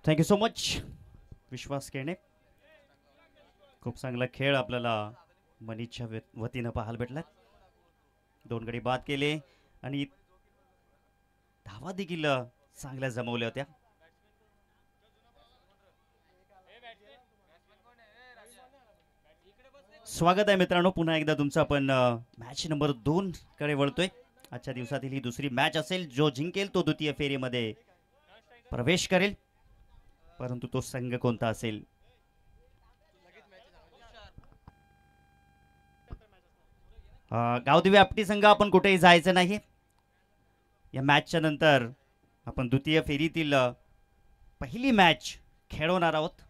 Thank you so much विश्वास केणे. खूप चांगला खेळ आपल्याला मनीषच्या वतीनं पाहायला भेटला. 2 गडी बाद केले आणि धावा देखील चांगल्या जमवल्या होत्या. स्वागत आहे मित्रांनो पुन्हा एकदा तुमचं. आपण मॅच नंबर 2 कडे वळतोय. आजच्या दिवसातील ही दुसरी मॅच असेल. जो जिंकेल तो द्वितीय फेरीमध्ये प्रवेश करेल. परंतु तो संघ कोणता असेल? गावदेवी आपटी संघ आपण कुठेही जायचं नाही. या मॅचच्या नंतर आपण द्वितीय फेरीतील पहिली मॅच खेळवणार आहोत.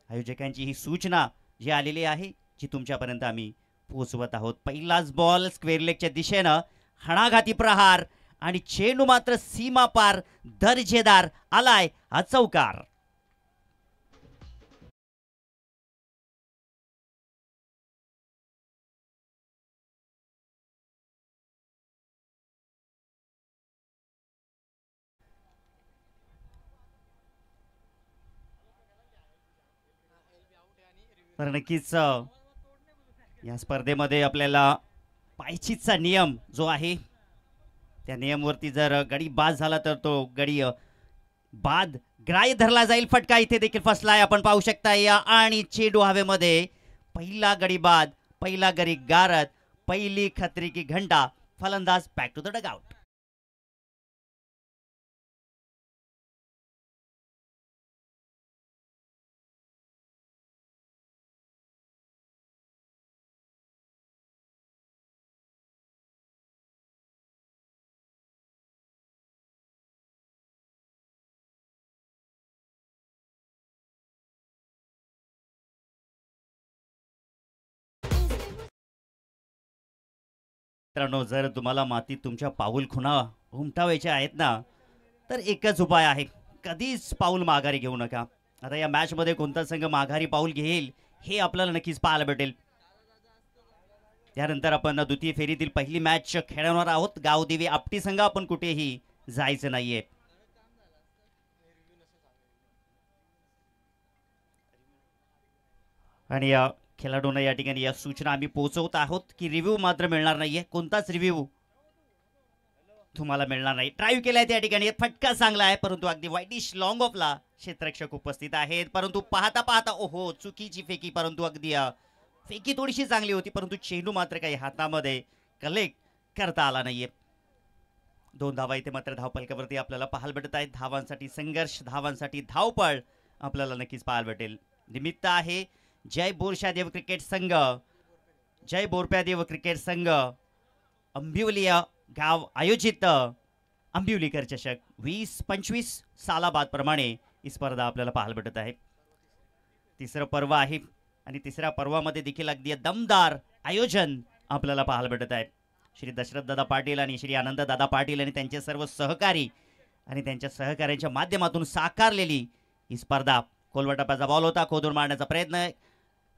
आयोजकांची ही सूचना जी आलेली आहे जी तुमच्यापर्यंत आम्ही पोहोचवत आहोत. पहिलाच बॉल स्क्वेअर लेगच्या दिशेनं हणाघाती प्रहार आणि चेंडू मात्र सीमा पार दर्जेदार आलाय हा चौकार. तर नक्कीच या स्पर्धेमध्ये आपल्याला पायचीचा नियम जो आहे त्या नियमवरती जर गडी बाद झाला तर तो गडी बाद ग्राह्य धरला जाईल. फटका इथे देखील फसलाय आपण पाहू शकता. या आणि चेंडू हवेमध्ये पहिला गडी बाद, पहिला गडी गारद, पहिली खत्री की घंटा. फलंदाज बॅक टू द डगआउट. मित्रांनो जर तुम्हाला मातीत तुमच्या पाऊल खुणा उमटावायच्या आहेत ना तर एकच उपाय आहे. कधीच पाऊल माघारी घेऊ नका. आता या मॅच मध्ये कोणता संघ माघारी पाऊल घेईल हे आपल्याला नक्कीच पाहायला भेटेल. त्यानंतर आपण द्वितीय फेरीतील पहिली मॅच खेळवणार आहोत. गावदेवी आपटी संघ आपण कुठेही जायचं नाहीये. आणि या खेळाडूंना या ठिकाणी या सूचना आम्ही पोहोचवत आहोत की रिव्ह्यू मात्र मिळणार नाहीये. कोणताच रिव्ह्यू तुम्हाला मिळणार नाही. ड्राईव्ह केलाय त्या ठिकाणी फटका चांगला आहे परंतु अगदी वाईटिश लॉंग ऑफला क्षेत्ररक्षक उपस्थित आहेत. परंतु पाहता पाहता ओहो चुकीची फेकी. परंतु अगदी फेकी थोडीशी चांगली होती परंतु चेंडू मात्र काही हातामध्ये कलेक्ट करता आला नाहीये. 2 धावा इथे मात्र धावपलकावरती आपल्याला पाहायला भेटत आहेत. धावांसाठी संघर्ष, धावांसाठी धावपळ आपल्याला नक्कीच पाहायला भेटेल. निमित्त आहे जय बोरशादेव क्रिकेट संघ, जय बोरप्यादेव क्रिकेट संघ अंबिवली गाव आयोजित अंबिवलीकर चषक 20-25 सालाबाद प्रमाणे ही स्पर्धा आपल्याला पाहायला भेटत आहे. तिसरं पर्व आहे आणि तिसऱ्या पर्वामध्ये देखील अगदी दमदार आयोजन आपल्याला पाहायला भेटत आहे. श्री दशरथ दादा पाटील आणि श्री आनंद दादा पाटील आणि त्यांचे सर्व सहकारी आणि त्यांच्या सहकार्यांच्या माध्यमातून साकारलेली ही स्पर्धा. कोलवटापाचा बॉल होता, खोदून मारण्याचा प्रयत्न,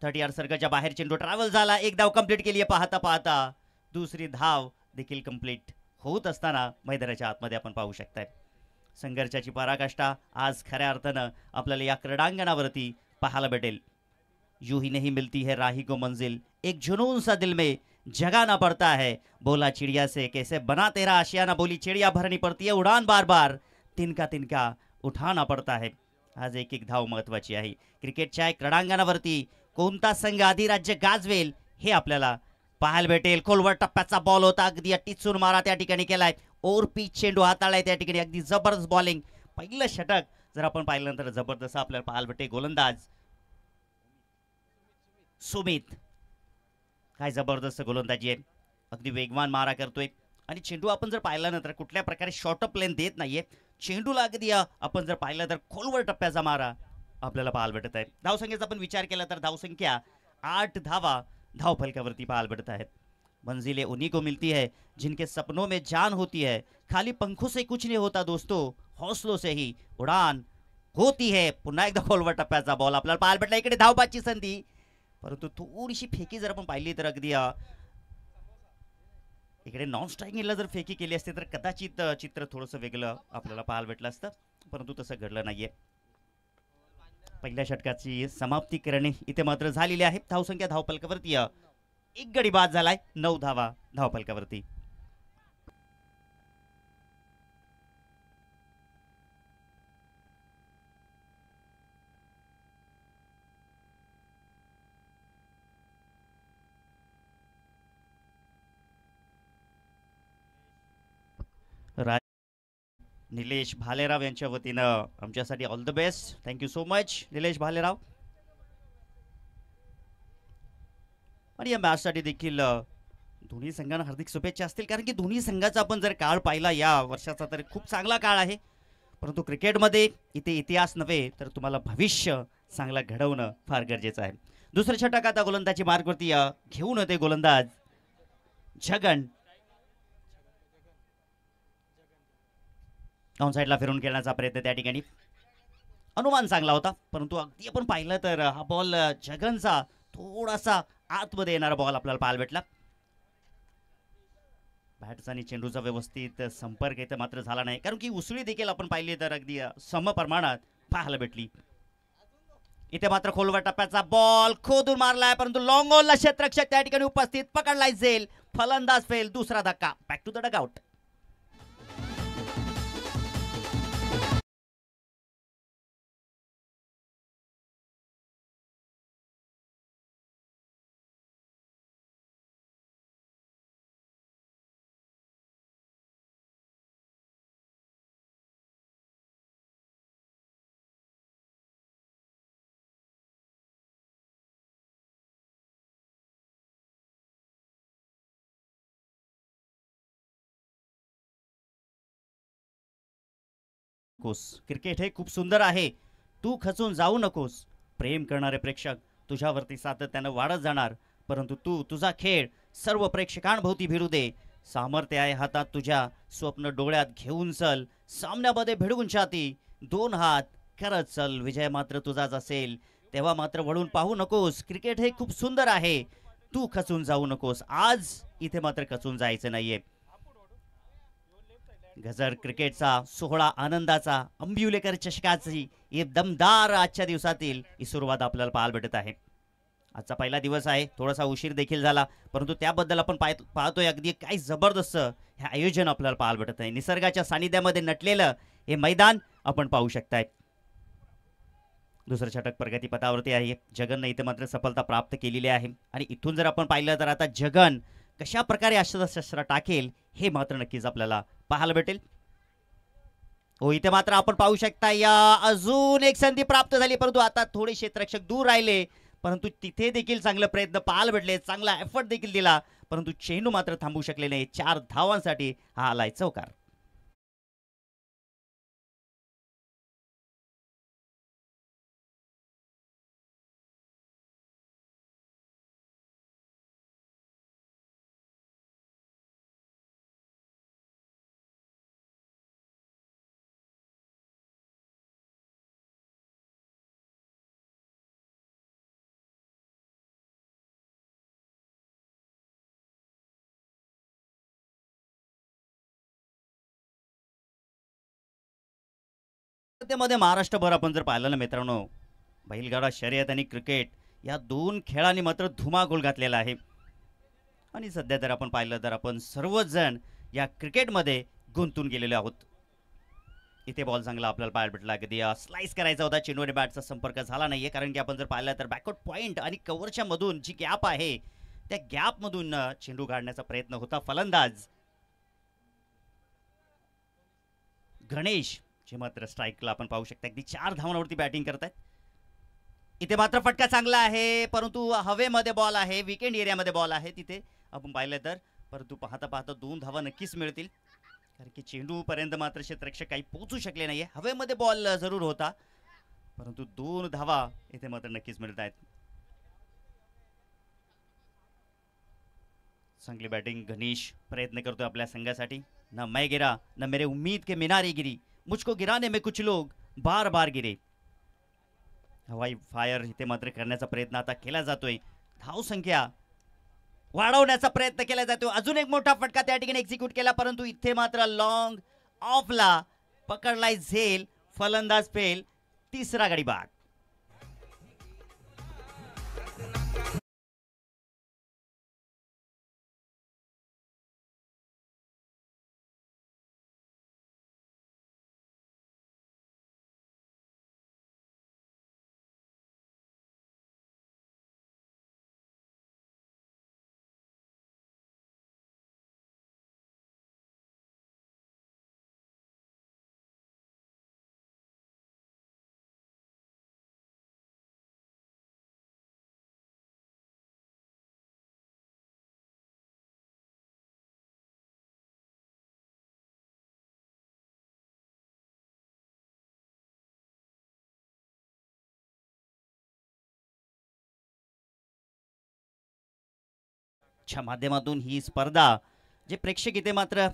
30 यार्ड सर्कलच्या बाहेर चेंडू ट्रॅव्हल झाला. एक धाव कंप्लीट केली आहे. पाहता पाहता दुसरी धाव देखील कंप्लीट होत असताना मैदानाच्या आतमध्ये आपण पाहू शकताय. संघर्षाची पराकाष्ठा आज खऱ्या अर्थानं आपल्याला या क्रीडांगणावरती पाहायला भेटेल. यूं ही नहीं मिलती है राही को मंजिल, एक जुनून सा दिल में जगाना पड़ता है, बोला चिड़िया से कैसे बना तेरा आशियाना, बोली चिड़िया भरनी पड़ती है उड़ान बार बार, तिनका तिनका उठाना पड़ता है. आज एक एक धाव महत्वाची आहे. क्रिकेटच्या क्रीडांगणावरती कोणता संघ अधिराज्य गाजवेल हे आपल्याला पाहायला भेटेल. खोलवर टप्प्याचा बॉल होता, अगदी टिचून मारा त्या ठिकाणी केलाय. ओर पीच चेंडू हाताळलाय त्या ठिकाणी. अगदी जबरदस्त बॉलिंग. पहिलं षटक जर आपण पाहिल्यानंतर जबरदस्त आपल्याला पाहायला भेटेल. गोलंदाज सुमित, काय जबरदस्त गोलंदाजी आहे. अगदी वेगवान मारा करतोय आणि चेंडू आपण जर पाहिल्यानंतर कुठल्या प्रकारे शॉर्ट अप लेन देत नाहीये. चेंडूला अगदी आपण जर पाहिलं तर खोलवर टप्प्याचा मारा आपल्याला पाहायला भेटत आहे. धावसंख्येचा आपण विचार केला तर धावसंख्या 8 धावा धावफलकावरती पाहायला भेटत आहेत. मंजिलें उन्हीं को मिलती है जिनके सपनों में जान होती है, खाली पंखों से कुछ नहीं होता दोस्तों, हौसलों से ही उड़ान होती है. पुन्हा एकदा खोलवर टप्प्याचा बॉल आपल्याला पाहायला भेटला. इकडे धावबाची संधी परंतु थोडीशी फेकी जर आपण पाहिली तर अगदी इकडे नॉन स्ट्रायकिंगला जर फेकी केली असते तर कदाचित चित्र थोडंसं वेगळं आपल्याला पाहायला भेटलं असतं परंतु तसं घडलं नाहीये. पहिल्या षटकाची समाप्ती करणे इथे मात्र झालेली आहे. धावसंख्या धावफलकावरती एक गडी बाद झालाय. 9 धावा धावफलकावरती. निलेश भालेराव यांच्या वतीनं आमच्यासाठी all the best. Thank you so much Nilesh Bhalerao. आणि या मॅचसाठी देखील दोन्ही संघांना हार्दिक शुभेच्छा असतील, कारण की दोन्ही संघाचा आपण जर काळ पाहिला या वर्षाचा तर खूप चांगला काळ आहे. परंतु क्रिकेटमध्ये इथे इतिहास नव्हे तर तुम्हाला भविष्य चांगला घडवणं फार गरजेचं आहे. दुसऱ्या षटक आता गोलंदाजी मार्गवरती घेऊन होते गोलंदाज जगन. ऑन साईडला फिरून खेळण्याचा प्रयत्न त्या ठिकाणी. अनुमान चांगला होता, परंतु अगदी आपण पाहिलं तर हा बॉल जगनचा थोडासा आतमध्ये येणारा बॉल आपल्याला पाहायला भेटला. बॅटचा आणि चेंडूचा व्यवस्थित संपर्क इथे मात्र झाला नाही, कारण की उसळी देखील आपण पाहिली तर अगदी सम प्रमाणात पाहायला भेटली. इथे मात्र खोलवर टप्प्याचा बॉल खोदून मारलाय, परंतु लॉंग ऑनला क्षेत्ररक्षक त्या ठिकाणी उपस्थित पकडलाय झेल. फलंदाज फेल. दुसरा धक्का. Back to the dugout. Cricket हे खूप सुंदर आहे. तू खचून जाऊ नकोस. प्रेम करणारे प्रेक्षक तुझ्यावरती सातत्यानं वाढत जाणार, परंतु तू तुझा खेळ सर्व प्रेक्षकांभोवती भिडू दे. सामर्थ्य आहे हातात तुझ्या. स्वप्न डोळ्यात घेऊन चल. सामन्यामध्ये भिडवून छाती. 2 हात करत चल. विजय मात्र तुझाच असेल. तेव्हा मात्र वळून पाहू नकोस. क्रिकेट हे खूप सुंदर आहे. तू खचून जाऊ नकोस. आज इथे मात्र खचून जायचं नाहीये. गजर क्रिकेटचा सोहळा आनंदाचा अंबिवलेकर चषकाची दमदार आजच्या दिवसातील ही सुरुवात आपल्याला पाहायला भेटत आहे. आजचा पहिला दिवस आहे. थोडासा उशीर देखील झाला, परंतु त्याबद्दल आपण पाहतोय अगदी काय जबरदस्त हे आयोजन आपल्याला पाहायला भेटत आहे. निसर्गाच्या सानिध्यामध्ये नटलेलं हे मैदान आपण पाहू शकताय. दुसरं षटक प्रगतीपथावरती आहे. जगनने इथे मात्र सफलता प्राप्त केलेली आहे. आणि इथून जर आपण पाहिलं तर आता जगन कशा प्रकारे अस्त्रशस्त्र टाकेल हे मात्र नक्कीच आपल्याला पाहायला भेटेल. हो, इथे मात्र आपण पाहू शकता या अजून एक संधी प्राप्त झाली, परंतु आता थोडे क्षेत्ररक्षक दूर राहिले, परंतु तिथे देखील चांगले प्रयत्न पाहायला भेटले. चांगला एफर्ट देखील दिला, परंतु चेंडू मात्र थांबू शकले नाही. 4 धावांसाठी हा आलाय चौकार. त्यामध्ये महाराष्ट्रभर आपण जर पाहिलं ना मित्रांनो, बैलगाडा शर्यत आणि क्रिकेट या 2 खेळांनी मात्र धुमाकूळ घातलेला आहे. आणि सध्या जर आपण पाहिलं तर आपण सर्वच जण या क्रिकेटमध्ये गुंतून गेलेले आहोत. इथे बॉल चांगला आपल्याला पाहायला भेटला. कधी स्लाइस करायचा होता, चेंडू आणि बॅटचा संपर्क झाला नाहीये, कारण की आपण जर पाहिलं तर बॅकवर्ड पॉइंट आणि कव्हरच्या मधून जी गॅप आहे त्या गॅप मधून चेंडू काढण्याचा प्रयत्न होता. फलंदाज गणेश जे मात्र स्ट्राईकला आपण पाहू शकता अगदी 4 धावांवरती बॅटिंग करत आहेत. इथे मात्र फटका चांगला आहे, परंतु हवेमध्ये बॉल आहे. विकेंड एरियामध्ये बॉल आहे तिथे आपण पाहिलं तर, परंतु पाहता पाहता 2 धावा नक्कीच मिळतील, कारण की चेंडू पर्यंत मात्र क्षेत्ररक्षक काही पोहोचू शकले नाहीये. हवेमध्ये बॉल जरूर होता, परंतु 2 धावा इथे मात्र नक्कीच मिळत आहेत. चांगली बॅटिंग गणेश प्रयत्न करतोय आपल्या संघासाठी. ना मैं गिरा ना मेरे उम्मीद के मीनारे गिरी, मुझको गिराने में कुछ लोग बार बार गिरे. हवाई फायर इथे मात्र करण्याचा प्रयत्न आता केला जातोय. धावसंख्या वाढवण्याचा प्रयत्न केला जातो. अजून एक मोठा फटका त्या ठिकाणी एक्झिक्यूट केला, परंतु इथे मात्र लॉंग ऑफला पकडलाय झेल. फलंदाज फेल. तिसरा गडी बाद. च्या माध्यमातून ही स्पर्धा जे प्रेक्षक इथे मात्र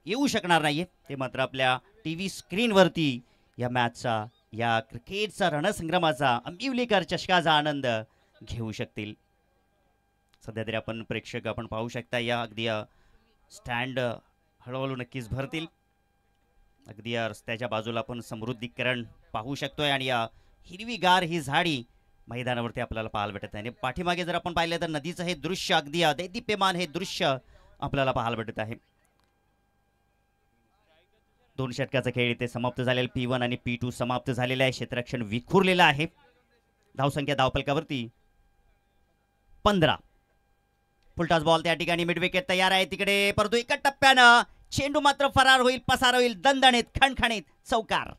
येऊ शकणार नाहीये ते मात्र आपल्या टीव्ही स्क्रीनवरती या मॅचचा या क्रिकेटचा रणसंग्रामाचा अंबिवलीकर चषकाचा आनंद घेऊ शकतील. सध्या तरी आपण प्रेक्षक आपण पाहू शकता या अगदी स्टँड हळूहळू नक्कीच भरतील. अगदी या रस्त्याच्या बाजूला आपण समृद्धीकरण पाहू शकतोय आणि या हिरवीगार ही झाडी मैदानावरती आपल्याला पाहायला भेटत आहे. आणि पाठीमागे जर आपण पाहिलं तर नदीचं हे दृश्य अगदी दैदिप्यमान हे दृश्य आपल्याला पाहायला भेटत आहे. 2 षटकाचा खेळ इथे समाप्त झालेला. P1 आणि P2 समाप्त झालेला आहे. क्षेत्ररक्षण विखुरलेलं आहे. धावसंख्या धावपलकावरती 15. फुलटॉस बॉल त्या ठिकाणी मिड विकेट तयार आहे तिकडे, परंतु एका टप्प्यानं चेंडू मात्र फरार होईल, पसार होईल, दणदणीत खणखणीत चौकार.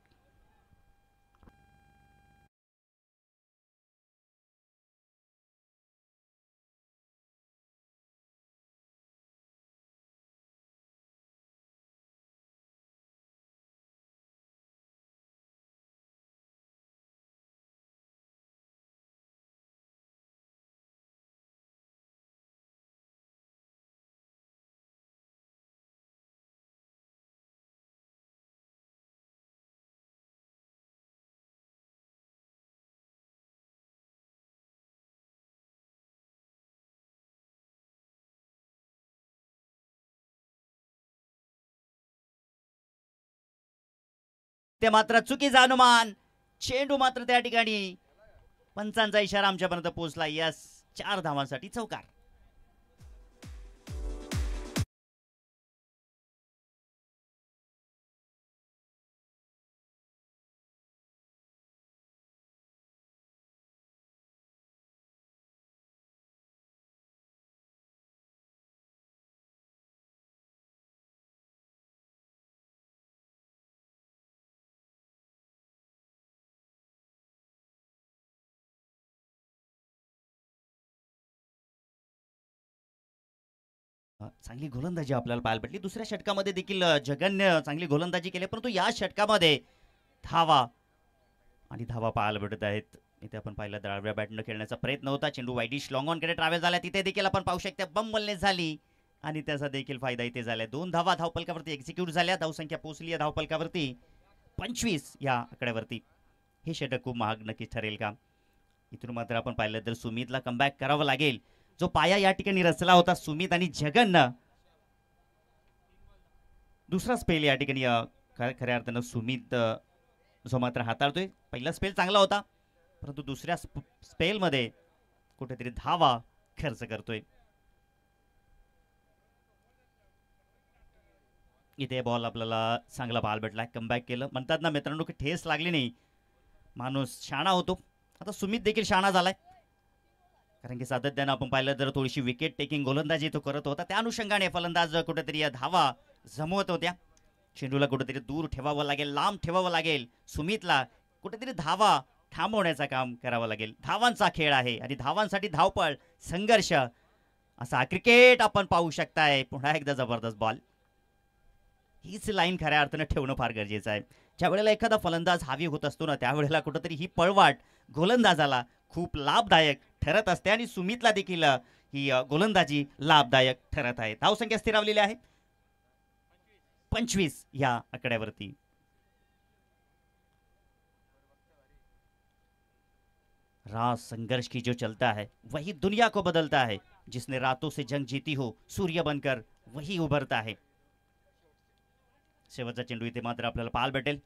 ते मात्र चुकीचा अनुमान, चेंडू मात्र त्या ठिकाणी पंचांचा इशारा आमच्यापर्यंत पोहोचला. यस, 4 धावांसाठी चौकार. चांगली गोलंदाजी आपल्याला पाहायला भेटली. दुसऱ्या षटकामध्ये देखील जगन्य चांगली गोलंदाजी केली, परंतु या षटकामध्ये धावा आणि धावा पाहायला भेटत आहेत. इथे आपण पाहिलं डाव्या बॅटनं खेळण्याचा प्रयत्न होता. चेंडू वाईडिश लॉंग ऑनकडे ट्रॅव्हल झाला. तिथे देखील आपण पाहू शकता बंबलने झाली आणि त्याचा देखील फायदा इथे झाला. 2 धावा धावपलकावरती एक्झिक्यूट झाल्या. धावसंख्या पोहोचली आहे धावपलकावरती 25 या आकड्यावरती. हे षटक खूप महाग नक्कीच ठरेल का? इथून मात्र आपण पाहिलं तर सुमितला कमबॅक करावं लागेल. जो पाया या ठिकाणी रचला होता सुमित आणि जगननं, दुसरा स्पेल या ठिकाणी खऱ्या अर्थानं सुमित जो मात्र हाताळतोय. पहिला स्पेल चांगला होता, परंतु दुसऱ्या स्पेलमध्ये कुठेतरी धावा खर्च करतोय. इथे बॉल आपल्याला चांगला पाहायला भेटला. कमबॅक केलं. म्हणतात ना मित्रांनो की ठेस लागली नाही माणूस शाणा होतो. आता सुमित देखील शाणा झालाय, कारण की सातत्यानं आपण पाहिलं तर थोडीशी विकेट टेकिंग गोलंदाजी तो करत होता. त्या अनुषंगाने फलंदाज कुठेतरी या धावा जमवत होत्या. चेंडूला कुठेतरी दूर ठेवावं लागेल, लांब ठेवावं लागेल. सुमितला कुठेतरी धावा थांबवण्याचं काम करावं लागेल. धावांचा खेळ आहे आणि धावांसाठी धावपळ, संघर्ष, असा क्रिकेट आपण पाहू शकताय. पुन्हा एकदा जबरदस्त बॉल. हीच लाईन खऱ्या अर्थानं ठेवणं फार गरजेचं आहे. ज्या वेळेला एखादा फलंदाज हावी होत असतो ना, त्यावेळेला कुठेतरी ही पळवाट गोलंदाजाला खूप लाभदायक ठरत असते आणि सुमितला देखील ही गोलंदाजी लाभदायक ठरत आहे. धावसंख्या स्थिरावलेली आहे 25 या आकड्यावरती. राज संघर्ष की जो चलता है वही दुनिया को बदलता है. जिसने रातों से जंग जीती हो सूर्य बनकर वही उभरता है. शेवटचा चेंडू इथे मात्र आपल्याला पाहायला भेटेल.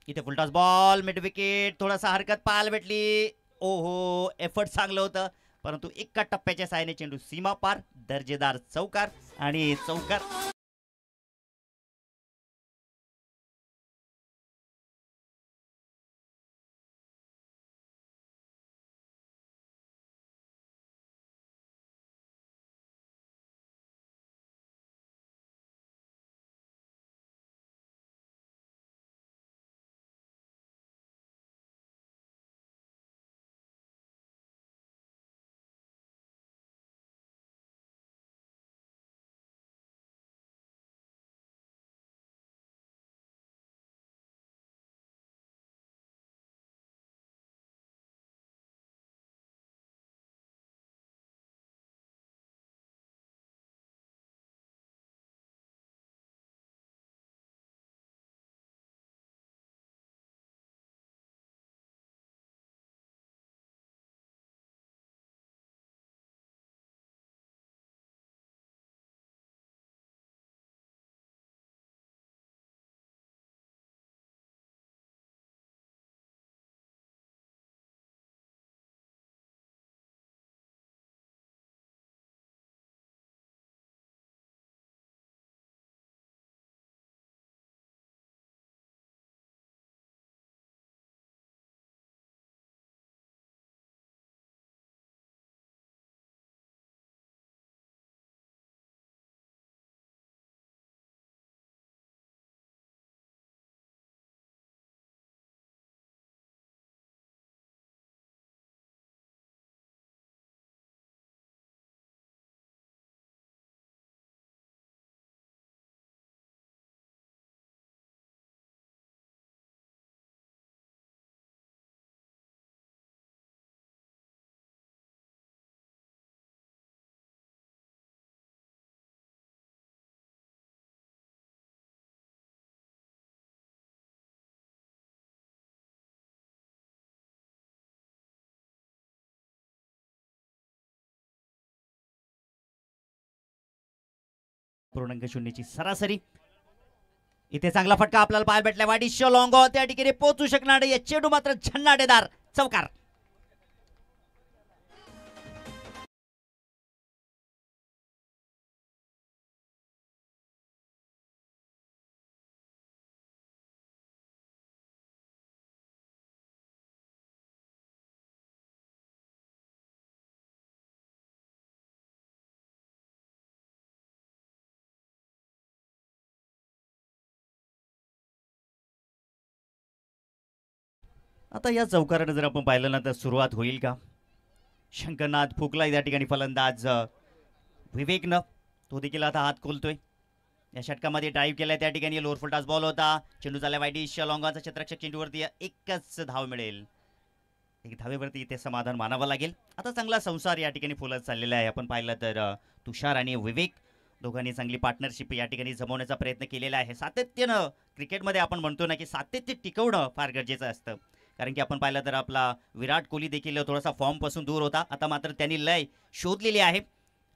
इथे फुलटॉस बॉल मिड विकेट, थोडासा हरकत पाहायला भेटली. ओहो, एफर्ट चांगलं होतं, परंतु एका टप्प्याच्या साहाय्याने चेंडू सीमा पार. दर्जेदार चौकार आणि चौकार पूर्णांक 0ची सरासरी. इथे चांगला फटका आपल्याला पाहायला भेटला. वाडिश लॉंग त्या ठिकाणी पोहोचू शकणार नाही. चेंडू मात्र झन्नाटेदार चौकार. आता या चौकारानं जर आपण पाहिलं ना तर सुरुवात होईल का? शंकरनाथ फुकला या ठिकाणी फलंदाज विवेकनं, तो देखील आता हात खोलतोय. या षटकामध्ये ड्राईव्ह केलाय त्या ठिकाणी. लोअर फुलटॉस बॉल होता. चेंडू झाला वाईडिश लॉंगाचा क्षेत्ररक्षक चेंडूवरती एकच धाव मिळेल. एक धावेवरती इथे समाधान मानावं लागेल. आता चांगला संसार या ठिकाणी फुलत चाललेला आहे. आपण पाहिलं तर तुषार आणि विवेक दोघांनी चांगली पार्टनरशिप या ठिकाणी जमवण्याचा प्रयत्न केलेला आहे. सातत्यानं क्रिकेटमध्ये आपण म्हणतो ना की सातत्य टिकवणं फार गरजेचं असतं. कारण की आपण पाहिलं तर आपला विराट कोहली देखील थोडासा फॉर्मपासून दूर होता. आता मात्र त्यांनी लय शोधलेली आहे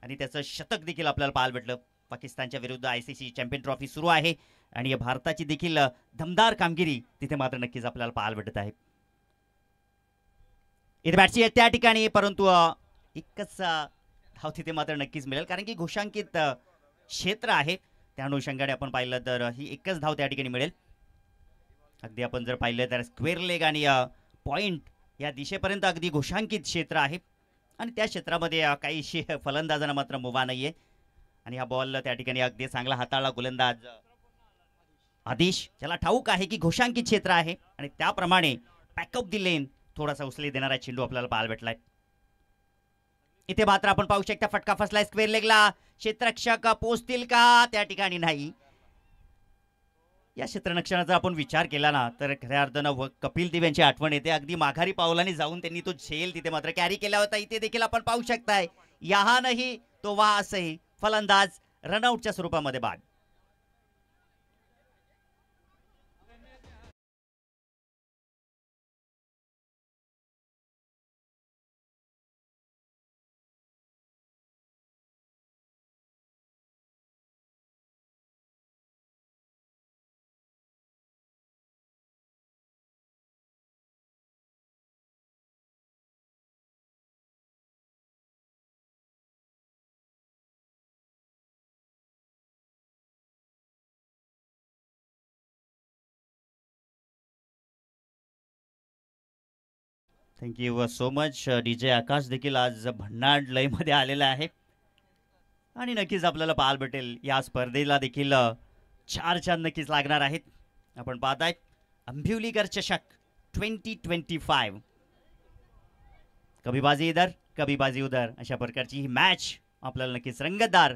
आणि त्याचं शतक देखील आपल्याला पाहायला भेटलं. पाकिस्तानच्या विरुद्ध ICC चॅम्पियन ट्रॉफी सुरू आहे आणि भारताची देखील दमदार कामगिरी तिथे मात्र नक्कीच आपल्याला पाहायला भेटत आहे. इथे बॅटची आहे त्या ठिकाणी, परंतु एकच धाव तिथे मात्र नक्कीच मिळेल. कारण की घोषांकित क्षेत्र आहे त्या अनुषंगाने आपण पाहिलं तर ही एकच धाव त्या ठिकाणी मिळेल. अगदी आपण जर पाहिलं तर स्क्वेअर लेग आणि पॉइंट या दिशेपर्यंत अगदी घोषांकित क्षेत्र आहे आणि त्या क्षेत्रामध्ये काही फलंदाजांना मात्र मुभा नाहीये. आणि हा बॉल त्या ठिकाणी अगदी चांगला हाताळला गोलंदाज आदेश. ज्याला ठाऊक आहे की घोषांकित क्षेत्र आहे आणि त्याप्रमाणे पॅकअप दी लेन थोडासा उचली देणारा चेंडू आपल्याला पाहायला भेटलाय. इथे मात्र आपण पाहू शकता फटका फसलाय स्क्वेअर लेगला. क्षेत्ररक्षक पोहोचतील का? त्या ठिकाणी नाही. या क्षेत्ररक्षणाचा आपण विचार केला ना तर खऱ्या अर्थानं कपिल देव यांची आठवण येते. अगदी माघारी पावलाने जाऊन त्यांनी तो झेल तिथे मात्र कॅरी केला होता. इथे देखील आपण पाहू शकताय यहा नाही तो वहा असंही फलंदाज रनआउटच्या स्वरूपामध्ये बाद. Thank you so much. DJ आकाश देखील आज भन्नाट लयमध्ये आलेला आहे आणि नक्कीच आपल्याला पाहायला भेटेल या स्पर्धेला देखील 4 चांद नक्कीच लागणार आहेत. आपण पाहताय अंबिवलीकर चषक 2025. कभी बाजी इधर कभी बाजी उधर अशा प्रकारची ही मॅच आपल्याला नक्कीच रंगतदार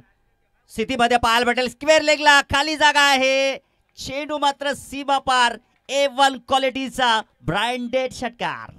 स्थितीमध्ये पाहायला भेटेल. स्क्वेअर लेगला खाली जागा आहे. चेंडू मात्र सीमा पार. A1 क्वालिटीचा ब्रँडेड षटकार.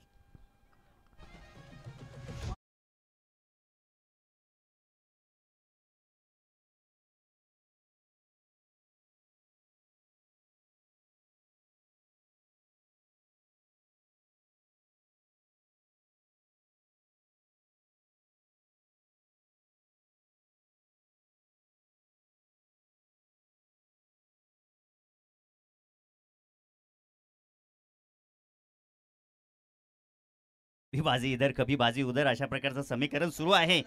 कभी बाजी इधर कभी बाजी उधर अशा प्रकारचं समीकरण सुरू आहे.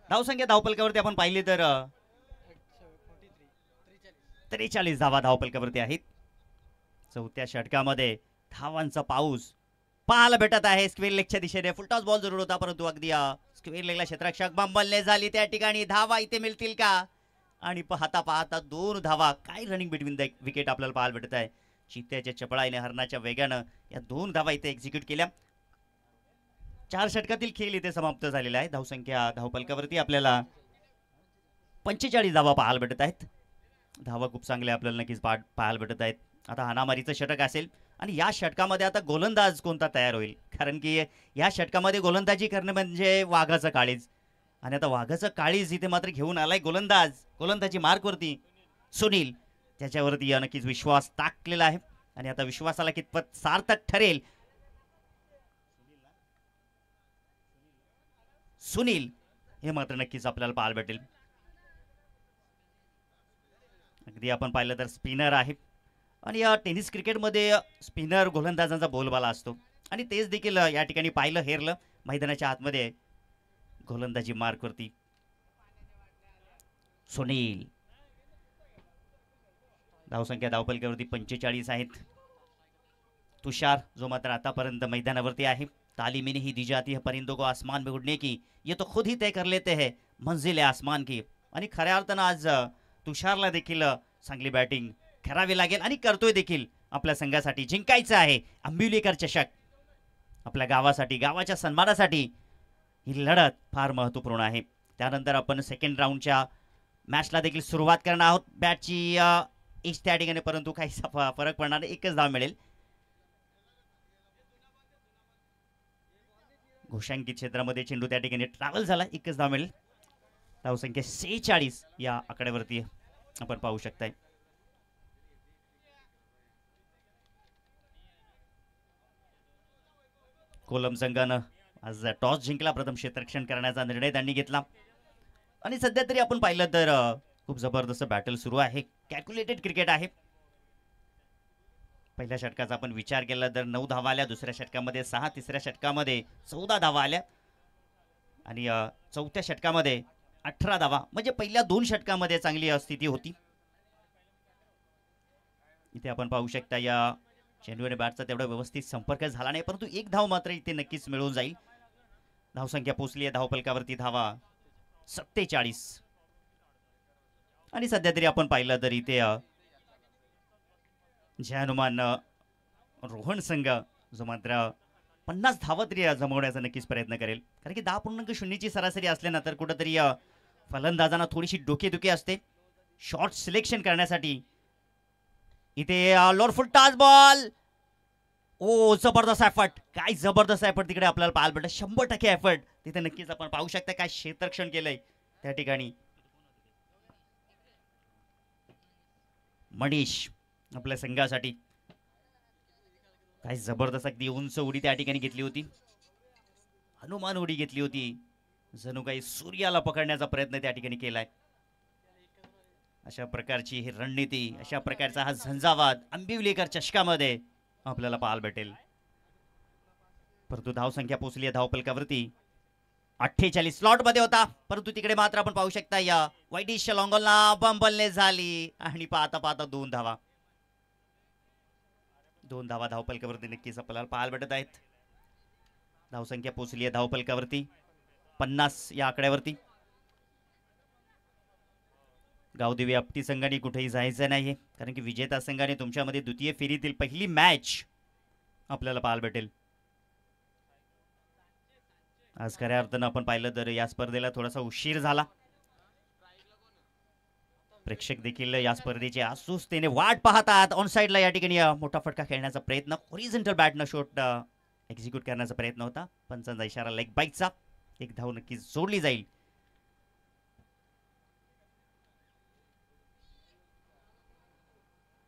धावसंख्या धावपलकावरती आपण पाहिली तर 43 धावा धावपलकावरती आहेत. चौथ्या षटकामध्ये धावांचा पाऊस पाहायला भेटत आहे. स्क्वेअर लेगच्या दिशेने फुलटॉस बॉल जरूर होता, परंतु अगदी स्क्वेअर लेगला क्षेत्ररक्षक बंबलने झाली त्या ठिकाणी. धावा इथे मिळतील का? आणि पाहता पाहता 2 धावा. काय रनिंग बिटवीन द विकेट आपल्याला पाहायला भेटत आहे. चित्त्याच्या चपळाईने हरणाच्या वेगानं या 2 धावा इथे एक्झिक्यूट केल्या. 4 षटकातील खेळ इथे समाप्त झालेला आहे. धावसंख्या धावपलकावरती आपल्याला 45 धावा पाहायला भेटत आहेत. धावा खूप चांगल्या आपल्याला नक्कीच पाहायला भेटत आहेत. आता हाणामारीचं षटक असेल आणि या षटकामध्ये आता गोलंदाज कोणता तयार होईल, कारण की या षटकामध्ये गोलंदाजी करणं म्हणजे वाघाचं काळीज. आणि आता वाघाचं काळीज इथे मात्र घेऊन आलाय गोलंदाज. गोलंदाजी मार्कवरती सुनील, त्याच्यावरती नक्कीच विश्वास टाकलेला आहे आणि आता विश्वासाला कितपत सार्थक ठरेल. सुनील हे मात्र नक्कीच आपल्याला पाहायला भेटेल. अगदी आपण पाहिलं तर स्पिनर आहे. आणि या टेनिस क्रिकेटमध्ये स्पिनर गोलंदाजांचा बोलबाला असतो. आणि तेच देखील या ठिकाणी पाहिलं हेरलं. मैदानाच्या आतमध्ये गोलंदाजी मार्कवरती सुनील. धावसंख्या धावपलकावरती 45 आहेत. तुषार जो मात्र आतापर्यंत मैदानावरती आहे. तालीमी नहीं दी जाती है परिंदों को आसमान में उड़ने की, ये तो खुद ही तय कर लेते हैं मंजिल आसमान की. आणि खऱ्या अर्थानं आज तुषारला देखील चांगली बॅटिंग करावी लागेल आणि करतोय देखील. आपल्या संघासाठी जिंकायचं आहे आंबिवलीकर चषक. आपल्या गावासाठी, गावाच्या सन्मानासाठी ही लढत फार महत्त्वपूर्ण आहे. त्यानंतर आपण सेकंड राऊंडच्या मॅचला देखील सुरुवात करणार आहोत. बॅटची एज त्या ठिकाणी, परंतु काहीसा फरक पडणार नाही. एकच धाव मिळेल. घोषांकित क्षेत्रामध्ये चेंडू त्या ठिकाणी ट्रॅव्हल झाला. एकच धाव मिळेल. धावसंख्या 46 या आकड्यावरती आपण पाहू शकताय. कोलम संघानं आज टॉस जिंकला. प्रथम क्षेत्ररक्षण करण्याचा निर्णय त्यांनी घेतला. आणि सध्या तरी आपण पाहिलं तर खूप जबरदस्त बॅटल सुरू आहे. कॅल्क्युलेटेड क्रिकेट आहे. पहिल्या षटकाचा आपण विचार केला तर 9 धावा आल्या. दुसऱ्या षटकामध्ये 6, तिसऱ्या षटकामध्ये 14 धावा आल्या आणि चौथ्या षटकामध्ये 18 धावा. म्हणजे पहिल्या 2 षटकामध्ये चांगली स्थिती होती. इथे आपण पाहू शकता या चेंडू आणि बॅटचा तेवढा व्यवस्थित संपर्क झाला नाही, परंतु एक धाव मात्र इथे नक्कीच मिळून जाईल. धावसंख्या पोचली आहे धावपलकावरती धावा 47. आणि सध्या तरी आपण पाहिलं तर इथे जय हनुमान रोहन संघ जो मात्र 50 धावा तरी जमवण्याचा नक्कीच प्रयत्न करेल. कारण की 10.0ची सरासरी असल्यानंतर कुठंतरी फलंदाजांना थोडीशी डोकेदुखी असते शॉट सिलेक्शन करण्यासाठी. इथे लोअर टाच बॉल. ओ जबरदस्त एफर्ट. काय जबरदस्त एफर्ट तिकडे आपल्याला पाहायला भेटत. 100% एफर्ट तिथे नक्कीच आपण पाहू शकता. काय क्षेत्ररक्षण केलंय त्या ठिकाणी. मनीष आपल्या संघासाठी काय जबरदस्त अगदी उंच उडी त्या ठिकाणी घेतली होती. हनुमान उडी घेतली होती. जणू काही सूर्याला पकडण्याचा प्रयत्न त्या ठिकाणी केलाय. अशा प्रकारची ही रणनीती, अशा प्रकारचा हा झंझावात आंबिवलीकर चषकामध्ये आपल्याला पाहायला भेटेल. परंतु धावसंख्या पोचली आहे धावपलकावरती 48 स्लॉट मध्ये होता. परंतु तिकडे मात्र आपण पाहू शकता या वाईटिश लॉंगॉलला बंबलने झाली आणि पाहता पाहता 2 धावा. 2 धावा धावपलकावरती नक्कीच आपल्याला पाहायला भेटत आहेत. धावसंख्या पोचली आहे धावपलकावरती 50 या आकड्यावरती. गावदेवी आपटी संघाने कुठेही जायचं नाही, कारण की विजेता संघाने तुमच्यामध्ये द्वितीय फेरीतील पहिली मॅच आपल्याला पाहायला भेटेल. आज खऱ्या अर्थानं आपण पाहिलं तर या स्पर्धेला थोडासा उशीर झाला. प्रेक्षक देखील या स्पर्धेची आसुसतेने वाट पाहतात. ऑन साइडला या ठिकाणी मोठा फटका खेळण्याचा प्रयत्न, हॉरिझॉन्टल बॅटनं शॉट एक्झिक्यूट करण्याचा प्रयत्न होता. पंचांचा इशारा लेग बाईकचा. एक धाव नक्कीच जोडली जाईल.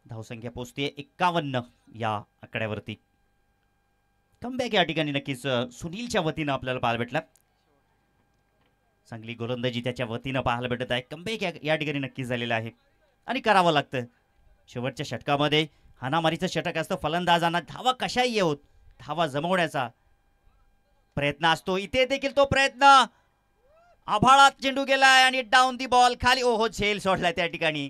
धावसंख्या पोचते 51 या आकड्यावरती. कमबॅक या ठिकाणी नक्कीच सुनीलच्या वतीनं आपल्याला पाहायला भेटला. चांगली गोलंदाजी त्याच्या वतीनं पाहायला भेटत आहे. कमबॅक या ठिकाणी नक्कीच झालेलं आहे आणि करावं लागतं. शेवटच्या षटकामध्ये हानामारीचं षटक असतं. फलंदाजांना धावा कशाही येऊत धावा जमवण्याचा प्रयत्न असतो. इथे देखील तो प्रयत्न. आभाळात चेंडू गेलाय आणि डाऊन दी बॉल खाली. ओहो झेल सोडलाय त्या ठिकाणी.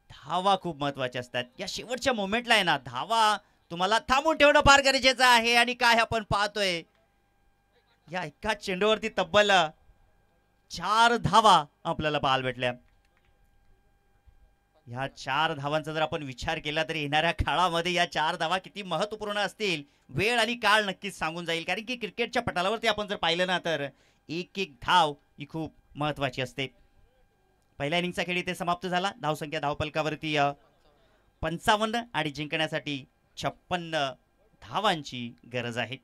धावा खूप महत्वाच्या असतात या शेवटच्या मोमेंटला. आहे ना, धावा तुम्हाला थांबून ठेवणं फार गरजेचं आहे. आणि काय आपण पाहतोय या एका चेंडूवरती तब्बल 4 धावा आपल्याला पाहायला भेटल्या. ह्या 4 धावांचा जर आपण विचार केला तर येणाऱ्या काळामध्ये या 4 धावा किती महत्त्वपूर्ण असतील वेळ आणि काळ नक्कीच सांगून जाईल. कारण की क्रिकेटच्या पटालावरती आपण जर पाहिलं ना तर एक एक धाव ही खूप महत्वाची असते. पहिल्या इनिंगचा खेळ इथे समाप्त झाला. धावसंख्या धावपलकावरती 55 आणि जिंकण्यासाठी 56 धावांची गरज आहे.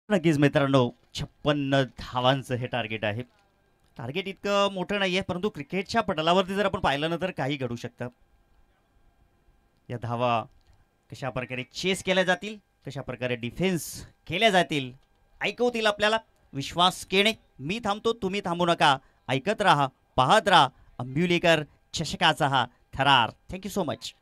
नक्कीच मित्रांनो, 56 धावांचं हे टार्गेट आहे. टार्गेट इतकं मोठं नाहीये, परंतु क्रिकेटच्या पटलावरती जर आपण पाहिलं ना तर काही घडू शकतं. या धावा कशा प्रकारे चेस केल्या जातील, कशा प्रकारे डिफेन्स केल्या जातील, ऐकवतील आपल्याला. विश्वास केणे. मी थांबतो, तुम्ही थांबू नका. ऐकत राहा, पाहत राहा. अंबिवलीकर चषकाचा हा थरार. Thank you so much.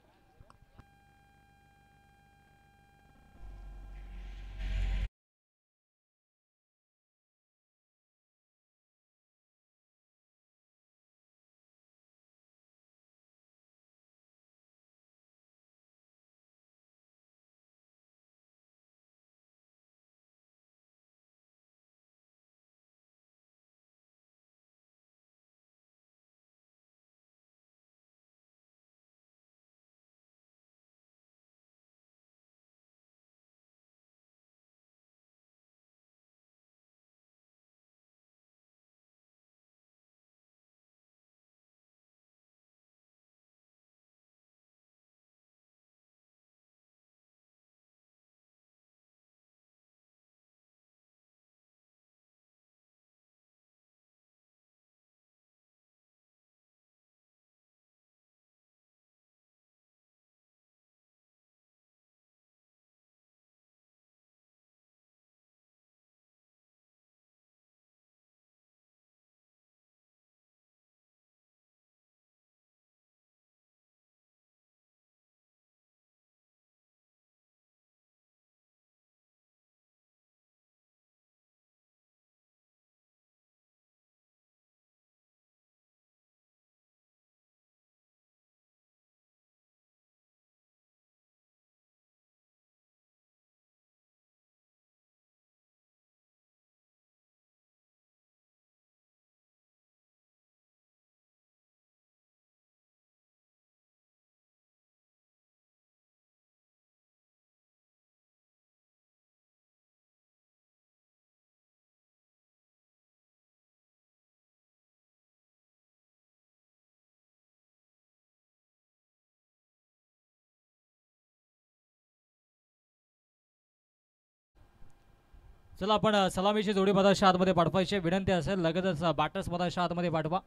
चला आपण सलामीची जोडी मधाच्या आतमध्ये पाठवायची विनंती असेल. लगेचच बॅटर्स मधाच्या आतमध्ये पाठवा.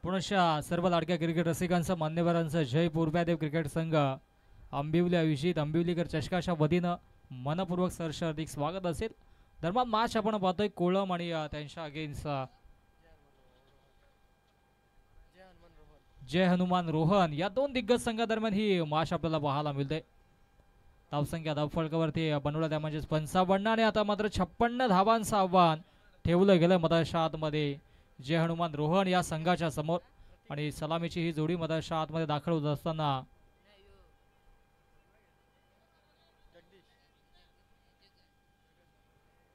पुनश्च सर्व लाडक्या क्रिकेट रसिकांचं, मान्यवरांचं जय पूर्वादेव क्रिकेट संघ अंबिवली आयोजित अंबिवलीकर चषकाच्या वतीनं मनपूर्वक सहर्ष हार्दिक स्वागत असेल. दरम्यान मॅच आपण पाहतोय कोळम आणि त्यांच्या अगेन्स्ट जय हनुमान रोहन या दोन दिग्गज संघादरम्यान ही मॅच आपल्याला पाहायला मिळते. धावसंख्या धावफलकावरती बनवला त्या म्हणजे 55 आणि आता मात्र 56 धावांचं आव्हान ठेवलं गेलं मधाच्या आतमध्ये जय हनुमान रोहन या संघाच्या समोर. आणि सलामीची ही जोडी मधाच्या आतमध्ये दाखल होत असताना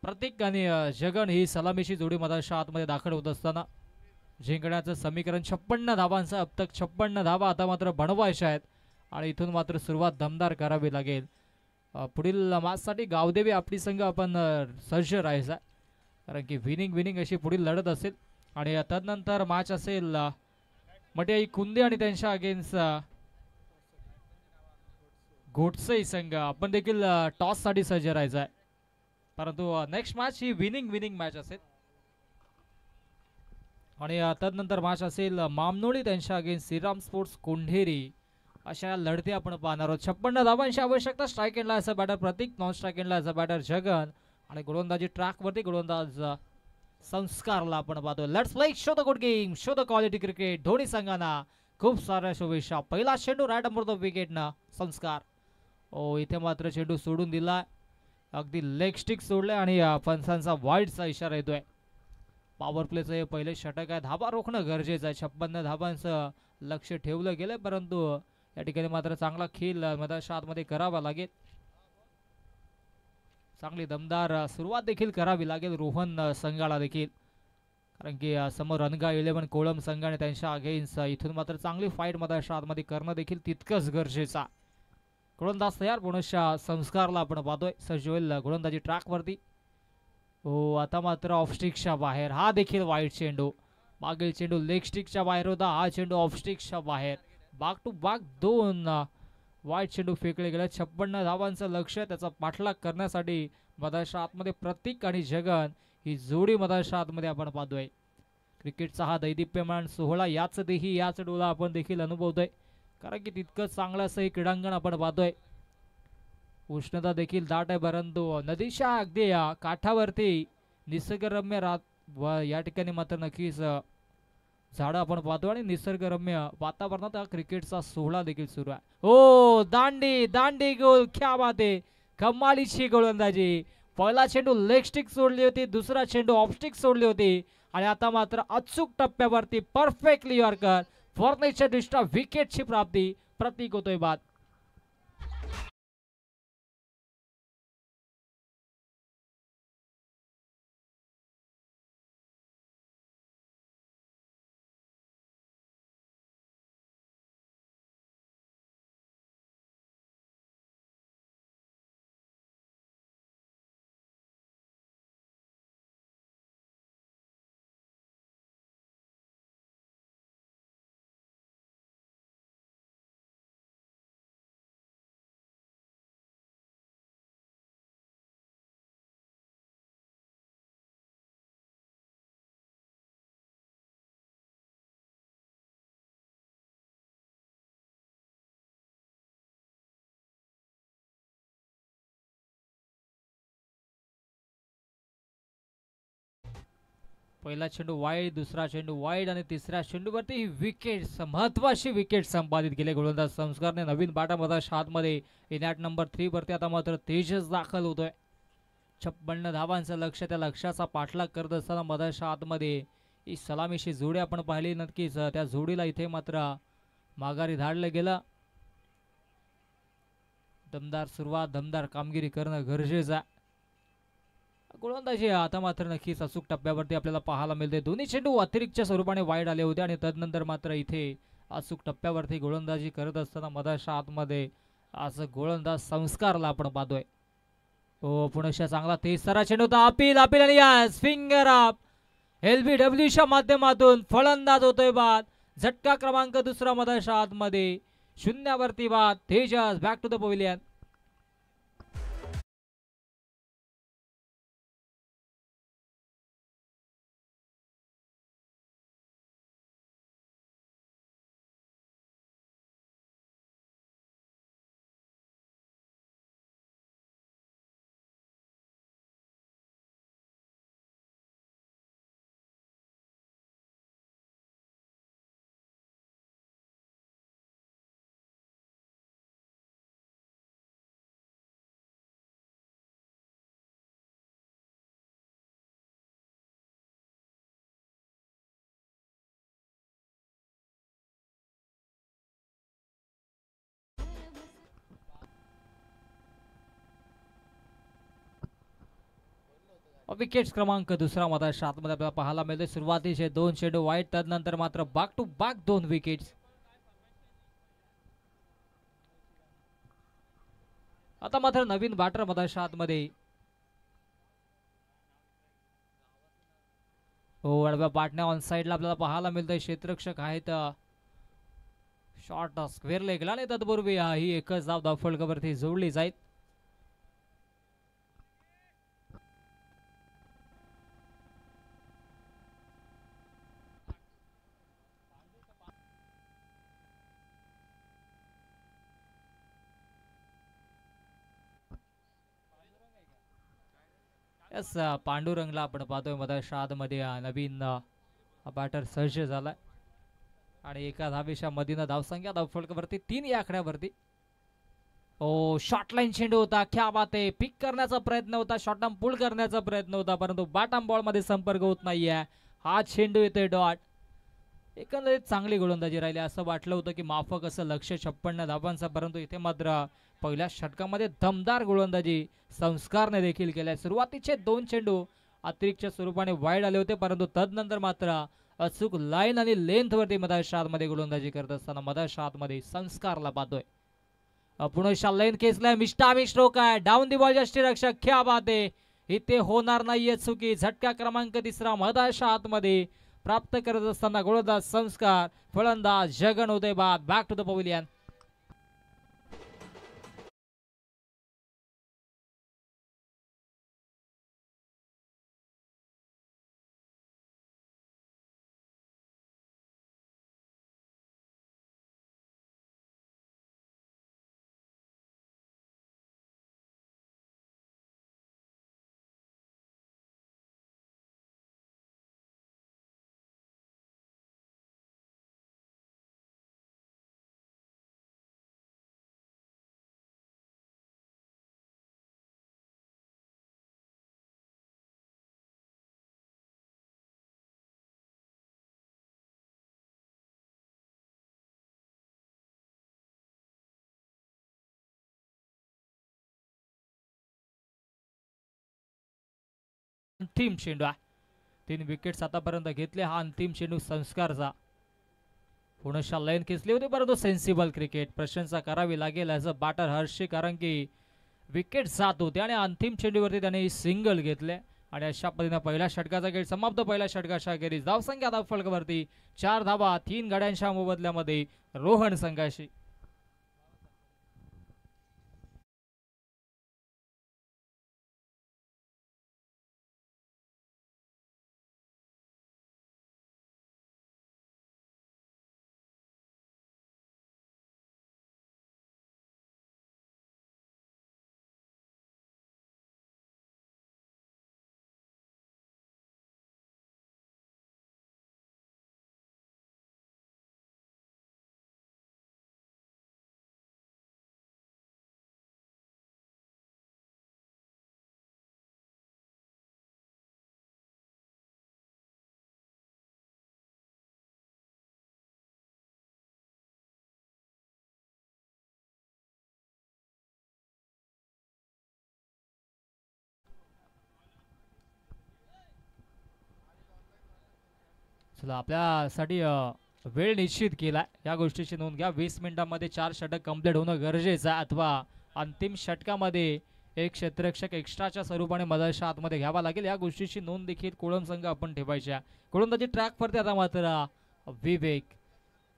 प्रतीक आणि जगन ही सलामीची जोडी मधाच्या आतमध्ये दाखल होत असताना जिंकण्याचं समीकरण 56 धावांचं. अब तक 56 धावा आता मात्र बनवायच्या आहेत आणि इथून मात्र सुरुवात दमदार करावी लागेल. पुढील मॅचसाठी गावदेवी आपली संघ आपण सज्ज राहायचा, कारण की विनिंग अशी पुढील लढत असेल. आणि तदनंतर मॅच असेल मटियाई कुंदे आणि त्यांच्या अगेन्स्ट घोटसई संघ. आपण देखील टॉससाठी सज्ज राहायचा आहे, परंतु नेक्स्ट मॅच ही विनिंग मॅच असेल. आणि तदनंतर मॅच असेल मामनोळी त्यांच्या अगेन्स्ट श्रीराम स्पोर्ट्स कोंढेरी. अशा लढती आपण पाहणार आहोत. 56 धावांची आवश्यकता. स्ट्राईक एंडला असा बॅटर प्रतीक, नॉन स्ट्राईक एंडला असा बॅटर जगन आणि गोलंदाजी ट्रॅकवरती गोलंदाज संस्कारला आपण पाहतो. Let's play show the good game, show the quality cricket. दोन्ही संघांना खूप साऱ्या शुभेच्छा. पहिला चेंडू राईट अंबर द विकेटनं संस्कार. इथे मात्र चेंडू सोडून दिला, अगदी लेग स्टिक सोडले आणि पंचांचा वाईडचा इशारा येतोय. पॉवर प्लेचं हे पहिले षटक आहे, धाबा रोखणं गरजेचं आहे. 56 धाबांचं लक्ष ठेवलं गेलं, परंतु या ठिकाणी मात्र चांगला खेळ मधाच्या आतमध्ये करावा लागेल. चांगली दमदार सुरुवात देखील करावी लागेल रोहन संघाला देखील, कारण की समोर रणगा 11 कोळम संघाने त्यांच्या अगेन्स्ट इथून मात्र चांगली फाईट मधाच्या आतमध्ये करणं देखील तितकंच गरजेचं. गोलंदाज तयार. पुनश्च संस्कारला आपण पाहतोय सज्ज होईल गोलंदाजी ट्रॅकवरती. आता मात्र ऑफ स्टिकच्या बाहेर. हा देखील वाईट चेंडू. मागील चेंडू लेग स्टिकच्या बाहेर होता, हा चेंडू ऑफ स्टिकच्या बाहेर. बाग टू बाग दोन वाईट चेंडू फेकले गेले. 56 धावांचं लक्ष, त्याचा पाठलाग करण्यासाठी मधाशा आतमध्ये प्रतीक आणि जगन ही जोडी मधाशा आतमध्ये आपण पाहतोय. क्रिकेटचा हा दैदिप्यमान सोहळा याच देही याच डोला आपण देखील अनुभवतोय, कारण की तितकं चांगलं असं हे क्रीडांगण आपण पाहतोय. उष्णता देखील दाट आहे, परंतु नदीच्या अगदी काठावरती निसर्गरम्य या ठिकाणी मात्र नक्कीच झाडं आपण पाहतो आणि निसर्गरम्य वातावरणात हा क्रिकेटचा सोहळा देखील सुरू आहे. हो, दांडी दांडी गोल, क्या बात आहे, कमालीची गोलंदाजी. पहिला चेंडू लेग स्टिक सोडली होती, दुसरा चेंडू ऑफ स्टिक सोडली होती आणि आता मात्र अचूक टप्प्यावरती परफेक्टली यॉर्कर फॉर्नेच्या दृष्ट्या विकेटची प्राप्ती प्रतीक होतोय बाद. पहिला चेंडू वाईड, दुसरा चेंडू वाईड आणि तिसऱ्या चेंडूवरती ही विकेट, महत्वाची विकेट संपादित केले गोलंदाज संस्कारने. नवीन बाटामध्ये शातमध्ये इनॅट नंबर 3 वरती आता मात्र तेजस दाखल होतोय. 56 धावांचं लक्ष, त्या लक्ष्याचा पाठलाग करत असताना मधाशा आतमध्ये ही सलामीशी जोडी आपण पाहिली. नक्कीच त्या जोडीला इथे मात्र माघारी धाडलं गेलं. दमदार सुरुवात, दमदार कामगिरी करणं गरजेचं आहे. गोलंदाजी आता मात्र नक्कीच अचूक टप्प्यावरती आपल्याला पाहायला मिळते. दोन्ही चेंडू अतिरिक्तच्या स्वरूपाने वाईड आले होते आणि तदनंतर मात्र इथे अचूक टप्प्यावरती गोलंदाजी करत असताना मधाशा आतमध्ये आज गोलंदाज संस्कारला आपण पाहतोय. हो, पुण्याच्या चांगला तिसरा चेंडू होता, अपील अपील आणि यस, फिंगर अप. LBWच्या माध्यमातून फलंदाज होतोय बाद. झटका क्रमांक दुसरा मधाशा आतमध्ये, शून्यावरती बाद. Tejas back to the pavilion. Wicket क्रमांक दुसरा मधाशा आतमध्ये आपल्याला पाहायला मिळते. सुरुवातीचे 2 चेंडू वाईट, त्यानंतर मात्र बॅक टू बॅक 2 विकेट्स. आता मात्र नवीन बॅटर मधाशा आतमध्ये. हो, आडव्या पाटण्या ऑन साइडला आपल्याला पाहायला मिळतंय. क्षेत्ररक्षक आहेत, शॉर्ट स्क्वेअर लेगला आणि तत्पूर्वी ही एकच धाव धावफलकावरती जोडली जाईल. यस, पांडुरंगला आपण पाहतोय मधाशा आतमध्ये. नवीन बॅटर सज्ज झालाय आणि एका धावेच्या मधीनं धावसंख्या धावफलकावरती 3 या आकड्यावरती. ओ, शॉर्ट लाईन चेंडू होता, क्या बात आहे. पिक करण्याचा प्रयत्न होता, शॉर्ट आर्म पुल करण्याचा प्रयत्न होता, परंतु बॉटम बॉल मध्ये संपर्क होत नाहीये. हा चेंडू येतोय डॉट. एकंदरीत चांगली गोलंदाजी राहिली. असं वाटलं होतं की माफक असं लक्ष 56 धावांचा, परंतु इथे मात्र पहिल्या षटकामध्ये दमदार गोलंदाजी संस्कारने देखील केल्या. सुरुवातीचे 2 चेंडू अतिरिक्तच्या स्वरूपाने वाईड आले होते, परंतु तदनंतर मात्र अचूक लाईन आणि लेंथ वरती मधाशा आतमध्ये गोलंदाजी करत असताना मधाशा आतमध्ये संस्कारला पाहतोय. पुन्हा लाईन केसलाय, मिष्टामी स्ट्रोक आहे, डाऊन दी बॉल यष्टीरक्षक, क्या बात आहे. इथे होणार नाहीये चुकी. झटका क्रमांक 3 मधाशा आतमध्ये प्राप्त करत असताना गोलंदाज संस्कार, फलंदाज जगन होते बाद. Back to the pavilion. अंतिम चेंडू आहे. 3 विकेट्स आतापर्यंत घेतले. हा अंतिम चेंडू संस्कारचा. पुनश्च लाईन खेचली होती परंतु सेन्सिबल क्रिकेट प्रशंसा करावी लागेल ॲज अ बॅटर हर्षची, कारण की विकेट जात होते आणि अंतिम चेंडूवरती त्याने सिंगल घेतले आणि अशा पद्धतीने पहिल्या षटकाचा खेळ समाप्त. पहिल्या षटकाच्या अखेरीस धावसंख्या आता फलकावरती 4 धावा 3 गाड्यांच्या मोबदल्यामध्ये रोहन संघाशी. चला आपल्यासाठी वेळ निश्चित केला. या गोष्टीची नोंद घ्या. 20 मिनिटांमध्ये 4 षटक कंप्लीट होणं गरजेचं आहे, अथवा अंतिम षटकामध्ये एक क्षेत्ररक्षक एक्स्ट्राच्या स्वरूपाने मदरशा आतमध्ये घ्यावा लागेल. या गोष्टीची नोंद देखील कोळम संघ आपण ठेवायच्या. गोलंदाजी ट्रॅक वरती आता मात्र विवेक,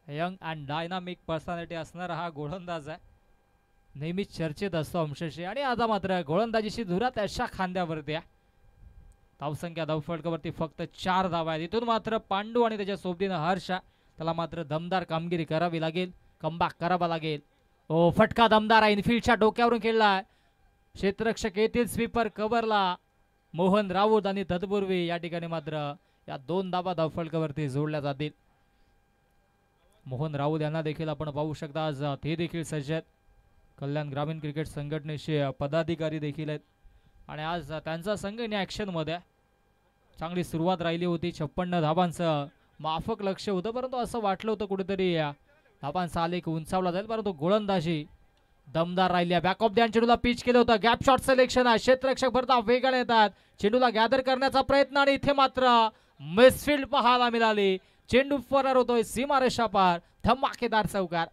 यंग अँड डायनामिक पर्सनॅलिटी असणारा हा गोलंदाज आहे. नेहमीच चर्चेत असतो अंशशी आणि आता मात्र गोलंदाजीची धुरा त्याच्या खांद्यावरती आहे. धावसंख्या धावफलकावरती फक्त 4 धावा आहेत. इथून मात्र पांडू आणि त्याच्या सोबतीनं हर्ष, त्याला मात्र दमदार कामगिरी करावी लागेल, कमबॅक करावा लागेल. ओ फटका दमदार आहे, इनफिल्डच्या डोक्यावरून खेळला. क्षेत्ररक्षक येथील स्वीपर कव्हरला मोहन राऊत आणि तत्पूर्वी या ठिकाणी मात्र या 2 धावा धावफलकावरती जोडल्या जातील. मोहन राऊत यांना देखील आपण पाहू शकता आज ते देखील सज्ज आहेत. कल्याण ग्रामीण क्रिकेट संघटनेचे पदाधिकारी देखील आहेत आणि आज त्यांचा संघ इन ॲक्शनमध्ये. चांगली सुरुवात राहिली होती. 56 धावांचं माफक लक्ष होतं, परंतु असं वाटलं होतं कुठेतरी धावांचा आलेख उंचावला जाईल, परंतु गोलंदाजी दमदार राहिली. बॅक ऑफ द हँड चेंडूला पिच केलं होतं. गॅप शॉट सिलेक्शन आहे. क्षेत्ररक्षक भरता वेगाने येतात. चेंडूला गॅदर करण्याचा प्रयत्न आणि इथे मात्र मिसफील्ड पाहायला मिळाली. चेंडू फरार होतोय सीमारेषा पार. धमाकेदार चौकार.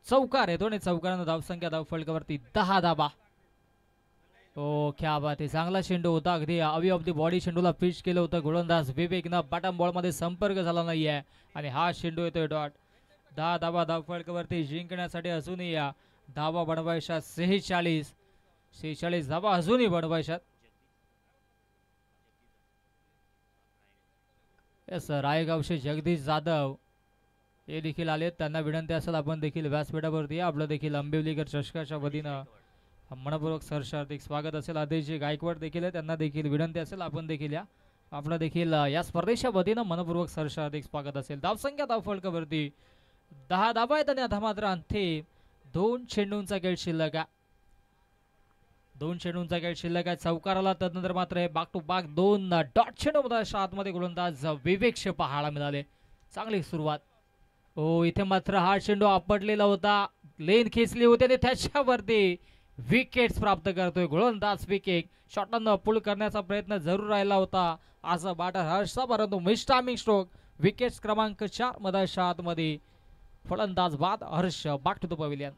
चौकार येतो आणि चौकारानं धावसंख्या धावफलकावरती 10 धावा. ओ क्या बात आहे. चांगला चेंडू होता. अगदी अवे ऑफ दी बॉडी चेंडूला पिच केलं होतं. गोलंदाज विवेकनं बॉटम बॉलमध्ये संपर्क झाला नाहीये आणि हा चेंडू येतोय डॉट. 10 धावा धावफलकावरती जिंकण्यासाठी अजूनही या धावा बनवायच्या. 46 धावा अजूनही बनवायच्यात. येस रायगावचे जगदीश जाधव हे देखील आलेत. त्यांना विनंती असेल आपण देखील व्यासपीठावरती आपलं देखील आंबिवलीकर चषकाच्या वतीनं मनपूर्वक सहर्ष हार्दिक स्वागत असेल. आदेशजी गायकवाड देखील आहे, त्यांना देखील विनंती असेल आपण देखील या. आपलं देखील या स्पर्धेच्या वतीनं मनपूर्वक सहर्ष हार्दिक स्वागत असेल. धावसंख्या धावफलकावरती 10 धावा आहेत आणि आता मात्र अंतिम 2 चेंडूंचा खेळ शिल्लक आहे. 2 चेंडूंचा खेळ शिल्लक आहे. चौकाराला त्यानंतर मात्र हे बॅक टू बॅक 2 डॉट चेंडू आतमध्ये गोलंदाज विवेकशे पाहायला मिळाले. चांगली सुरुवात. हो इथे मात्र हा चेंडू आपटलेला होता. लेन खेचली होती आणि त्याच्यावरती विकेट्स प्राप्त करतोय गोलंदाज विकेट. शॉटनं पुल करण्याचा प्रयत्न जरूर राहिला होता आज बॅटर हर्षचा, परंतु मिस टायमिंग स्ट्रोक. विकेट्स क्रमांक 4 मधाच्या आतमध्ये फलंदाज बाद Harsh. Back to the pavilion.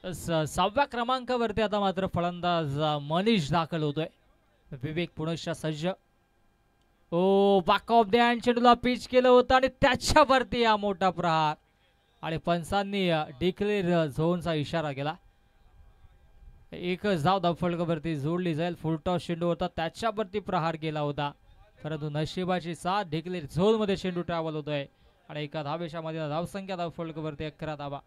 सहाव्या क्रमांकावरती आता मात्र फलंदाज मनीष दाखल होतोय. विवेक पुनश्च सज्ज. ओ बॅक ऑफ द हँड चेंडूला पिच केलं होतं आणि त्याच्यावरती हा मोठा प्रहार. आणि पंचांनी डिक्लेअर झोनचा इशारा केला. एकच धाव धावफलकावरती जोडली जाईल. फुलटॉस चेंडू होता, त्याच्यावरती प्रहार केला होता, परंतु नशिबाची साथ. डिक्लेअर झोन मध्ये चेंडू ट्रॅव्हल होतोय आणि एका धावेच्या मध्ये धावसंख्या धावफलकावरती 11 धावा.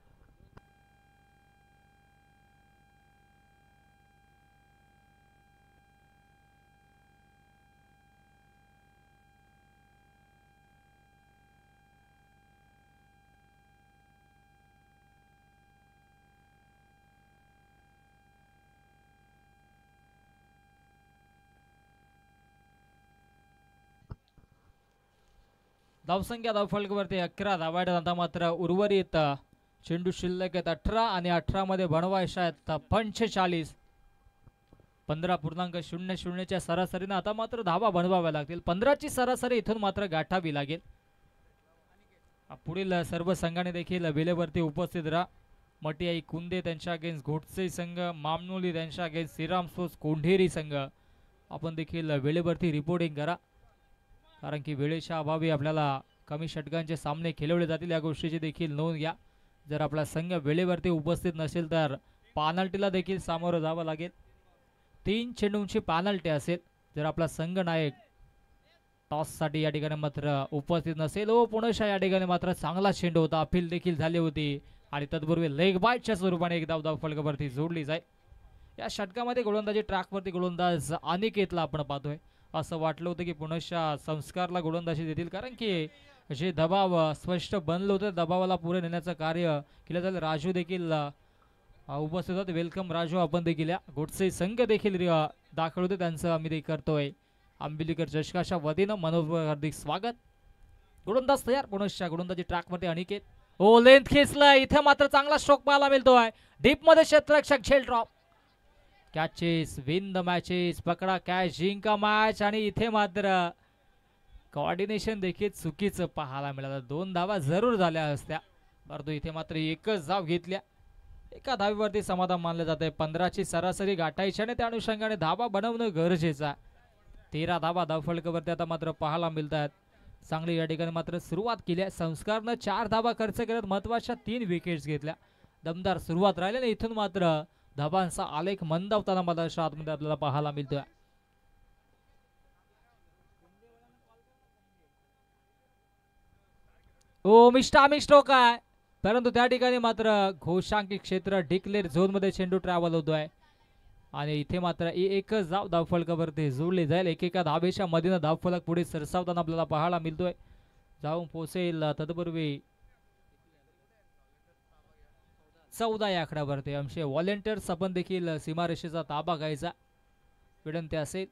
धावसंख्या धावफलकावरती 11 धावायला आता मात्र उर्वरित चेंडू शिल्लक आहेत 18 आणि 18 मध्ये बनवायच्या आहेत 45. 15.00च्या सरासरीने आता मात्र धावा बनवाव्या लागतील. 15ची सरासरी इथून मात्र गाठावी लागेल. पुढील सर्व संघाने देखील वेळेवरती उपस्थित राहा. मटियाई कुंदे त्यांच्या अगेन्स्ट घोटसे संघ, मामनोली त्यांच्या अगेन्स्ट श्रीराम स्पोर्ट्स कोंढेरी संघ, आपण देखील वेळेवरती रिपोर्टिंग करा, कारण की वेळेच्या अभावी आपल्याला कमी षटकांचे सामने खेळवले जातील. या गोष्टीची देखील नोंद घ्या. जर आपला संघ वेळेवरती उपस्थित नसेल तर पॅनल्टीला देखील सामोरं जावं लागेल. 3 चेंडूंची पॅनल्टी असेल जर आपला संघ नायक टॉससाठी या ठिकाणी मात्र उपस्थित नसेल. पुणेशा या ठिकाणी मात्र चांगला चेंडू होता, अपील देखील झाली होती आणि तत्पूर्वी लेग बाईटच्या स्वरूपाने एक धाव फलकावरती जोडली जाईल. या षटकामध्ये गोलंदाजी ट्रॅकवरती गोलंदाज अनिकेतला आपण पाहतोय. असं वाटलं होतं की पुणेशा संस्कारला गोलंदाजी देतील, कारण की जे दबाव स्पष्ट बनलं होतं दबावाला पुढे नेण्याचं कार्य केलं जाईल. राजू देखील उपस्थित होते. वेलकम राजू, आपण देखील या. गोडसे संघ देखील दाखल होते, त्यांचं आम्ही ते करतोय. आंबिलीकर चषकाच्या वतीनं मनोभाव हार्दिक स्वागत. गोलंदाज तयार पुणेशा गोलंदाजी ट्रॅकवरती अनिकेत. ओ लेंथ खेचलाय, इथे मात्र चांगला स्ट्रोक पाहायला मिळतोय. डीप मध्ये क्षेत्ररक्षक झेल drop. Catches win the matches, पकडा कॅच जिंका मॅच. आणि इथे मात्र कोऑर्डिनेशन देखील चुकीचं पाहायला मिळालं. 2 धावा जरूर झाल्या असत्या, परंतु इथे मात्र एकच धाव घेतल्या. एका धावीवरती समाधान मानलं जाते. 15ची सरासरी गाठायची आणि त्या अनुषंगाने धावा बनवणं गरजेचं आहे. 13 धावा धावफलकावरती आता मात्र पाहायला मिळतात. चांगली या ठिकाणी मात्र सुरुवात केली आहे. संस्कारनं 4 धावा खर्च करत महत्वाच्या 3 विकेट्स घेतल्या. दमदार सुरुवात राहिली आणि इथून मात्र धावांचा आलेख मंदावताना मला आतमध्ये आपल्याला पाहायला मिळतोय. ओ मिष्टामी स्ट्रोक आहे, परंतु त्या ठिकाणी मात्र घोषांकित क्षेत्र डिक्लेअर झोन मध्ये चेंडू ट्रॅव्हल होतोय आणि इथे मात्र एकच धाव धावफलकावरती जोडली जाईल. एकेका धावेच्या मधीनं धावफलक पुढे सरसावताना आपल्याला पाहायला मिळतोय. जाऊन पोहोचेल तत्पूर्वी 14 या आकड्यावरती. आमचे व्हॉलेंटियर्स आपण देखील सीमारेषेचा ताबा घ्यायचा विनंती असेल.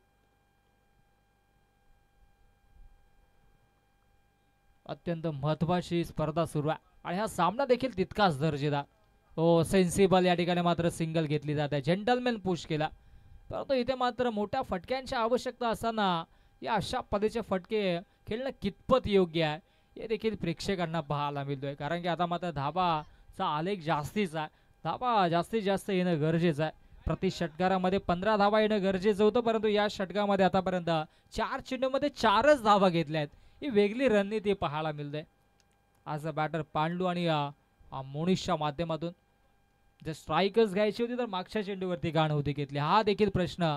अत्यंत महत्वाची स्पर्धा सुरू आहे आणि हा सामना देखील तितकाच दर्जेदार. ओ सेन्सिबल या ठिकाणी मात्र सिंगल घेतली जाते. जेंटलमॅन पुश केला, परंतु इथे मात्र मोठ्या फटक्यांची आवश्यकता असताना या अशा पद्धतीचे फटके खेळणं कितपत योग्य आहे हे देखील प्रेक्षकांना पाहायला मिळतोय, कारण की आता मात्र धावाचा आलेख जास्तीचा आहे. धावा जास्तीत जास्त येणं गरजेचं आहे. प्रति षटकारामध्ये 15 धावा येणं गरजेचं होतं, परंतु या षटकामध्ये आतापर्यंत 4 चेंडूमध्ये 4च धावा घेतल्या आहेत. ही वेगळी रणनीती पाहायला मिळते. आज बॅटर पांडू आणि मोनिशच्या माध्यमातून जर स्ट्राईकर्स घ्यायची होती तर मागच्या चेंडूवरती गाण होती घेतली. हा देखील प्रश्न